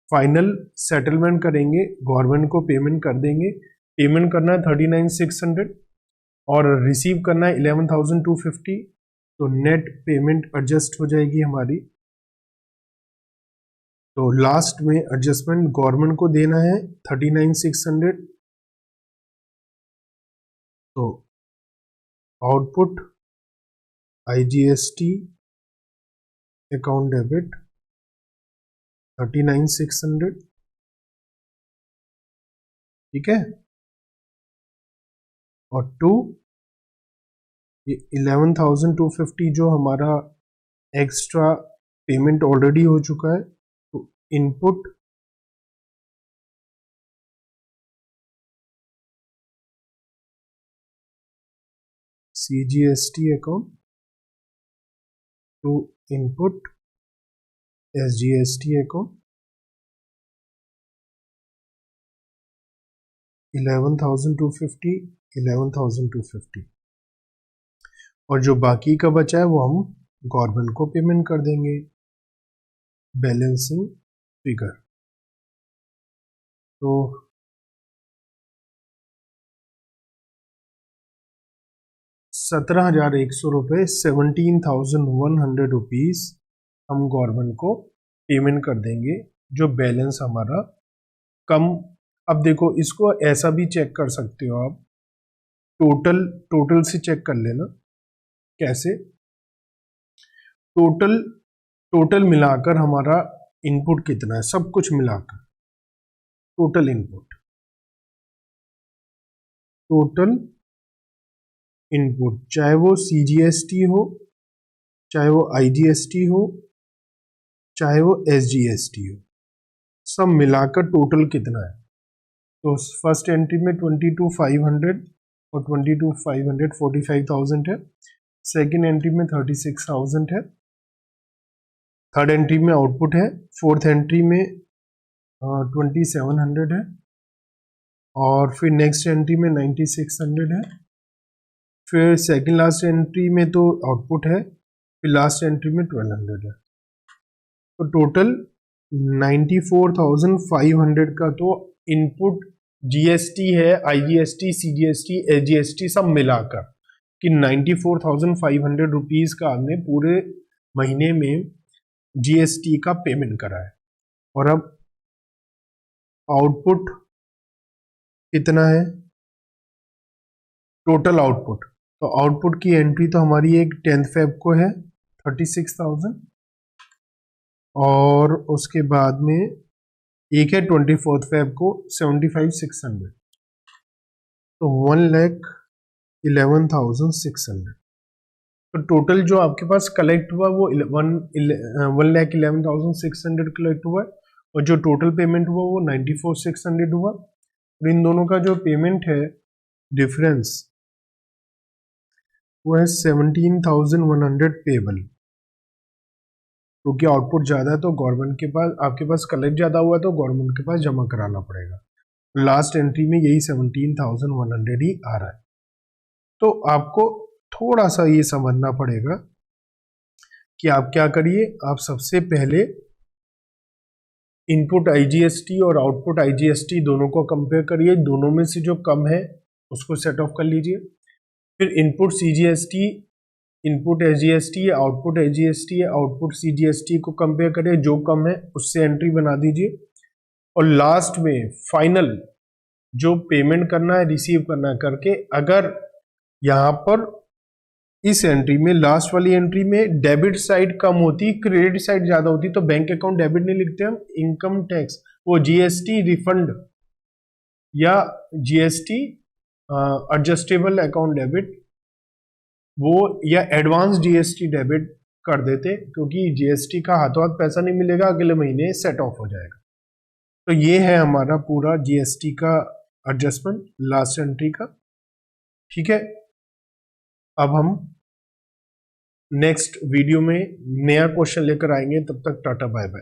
S1: फाइनल सेटलमेंट करेंगे, गवर्नमेंट को पेमेंट कर देंगे। पेमेंट करना है 39,600 और रिसीव करना है 11,250, तो नेट पेमेंट एडजस्ट हो जाएगी हमारी। तो लास्ट में एडजस्टमेंट गवर्नमेंट को देना है 39,600। तो आउटपुट IGST अकाउंट डेबिट 39,600, ठीक है। और 2 ये 11,250 जो हमारा एक्स्ट्रा पेमेंट ऑलरेडी हो चुका है, तो input CGST account to input SGST account 11,250, 11,250, और जो बाकी का बचा है वो हम गवर्नमेंट को पेमेंट कर देंगे। बैलेंसिंग फिगर तो 17,100 रुपये, 17,100 रुपीज़ हम गवर्नमेंट को पेमेंट कर देंगे, जो बैलेंस हमारा कम। अब देखो, इसको ऐसा भी चेक कर सकते हो आप, टोटल से चेक कर लेना। कैसे? टोटल मिलाकर हमारा इनपुट कितना है, सब कुछ मिलाकर टोटल इनपुट, चाहे वो CGST हो, चाहे वो IGST हो, चाहे वो SGST हो, सब मिलाकर टोटल कितना है। तो फर्स्ट एंट्री में 22,500 और 22,500 45,000 है। सेकेंड एंट्री में 36,000 है। थर्ड एंट्री में आउटपुट है। फोर्थ एंट्री में 2,700 है। और फिर नेक्स्ट एंट्री में 9,600 है। फिर सेकेंड लास्ट एंट्री में तो आउटपुट है, फिर लास्ट एंट्री में 1,200 है। तो टोटल 94,500 का तो इनपुट GST है, IGST, CGST, SGST सब मिलाकर।
S2: कि 94,500 रुपीज का आपने पूरे महीने में जीएसटी का पेमेंट करा है। और अब आउटपुट कितना है, टोटल आउटपुट, तो आउटपुट की एंट्री तो हमारी एक 10 फेब को है 36,000, और उसके बाद में एक है 24 फेब को 75,600, तो 1,11,600। तो टोटल जो आपके पास कलेक्ट हुआ वो 1,11,600 कलेक्ट हुआ, और जो टोटल पेमेंट हुआ वो 94,600 हुआ। और इन दोनों का जो पेमेंट है डिफरेंस वो है 17,100 पेबल, क्योंकि आउटपुट ज़्यादा है तो गवर्नमेंट के पास, आपके पास कलेक्ट ज़्यादा हुआ है तो गवर्नमेंट के पास जमा कराना पड़ेगा। लास्ट एंट्री में यही 17,100 ही आ रहा है। तो आपको थोड़ा सा ये समझना पड़ेगा कि आप क्या करिए, आप सबसे पहले इनपुट आईजीएसटी और आउटपुट आईजीएसटी दोनों को कंपेयर करिए, दोनों में से जो कम है उसको सेट ऑफ कर लीजिए। फिर input CGST, input SGST, output SGST, output CGST को कंपेयर करिए, जो कम है उससे एंट्री बना दीजिए। और लास्ट में फाइनल जो पेमेंट करना है, रिसीव करना है करके, अगर यहाँ पर इस एंट्री में, लास्ट वाली एंट्री में डेबिट साइड कम होती, क्रेडिट साइड ज्यादा होती, तो बैंक अकाउंट डेबिट नहीं लिखते हम, इनकम टैक्स, वो जीएसटी रिफंड या जीएसटी एडजस्टेबल अकाउंट डेबिट, वो या एडवांस जीएसटी डेबिट कर देते, क्योंकि जीएसटी का हाथों हाथ पैसा नहीं मिलेगा, अगले महीने सेट ऑफ हो जाएगा। तो ये है हमारा पूरा जीएसटी का एडजस्टमेंट लास्ट एंट्री का। ठीक है, अब हम नेक्स्ट वीडियो में नया क्वेश्चन लेकर आएंगे, तब तक टाटा बाय बाय।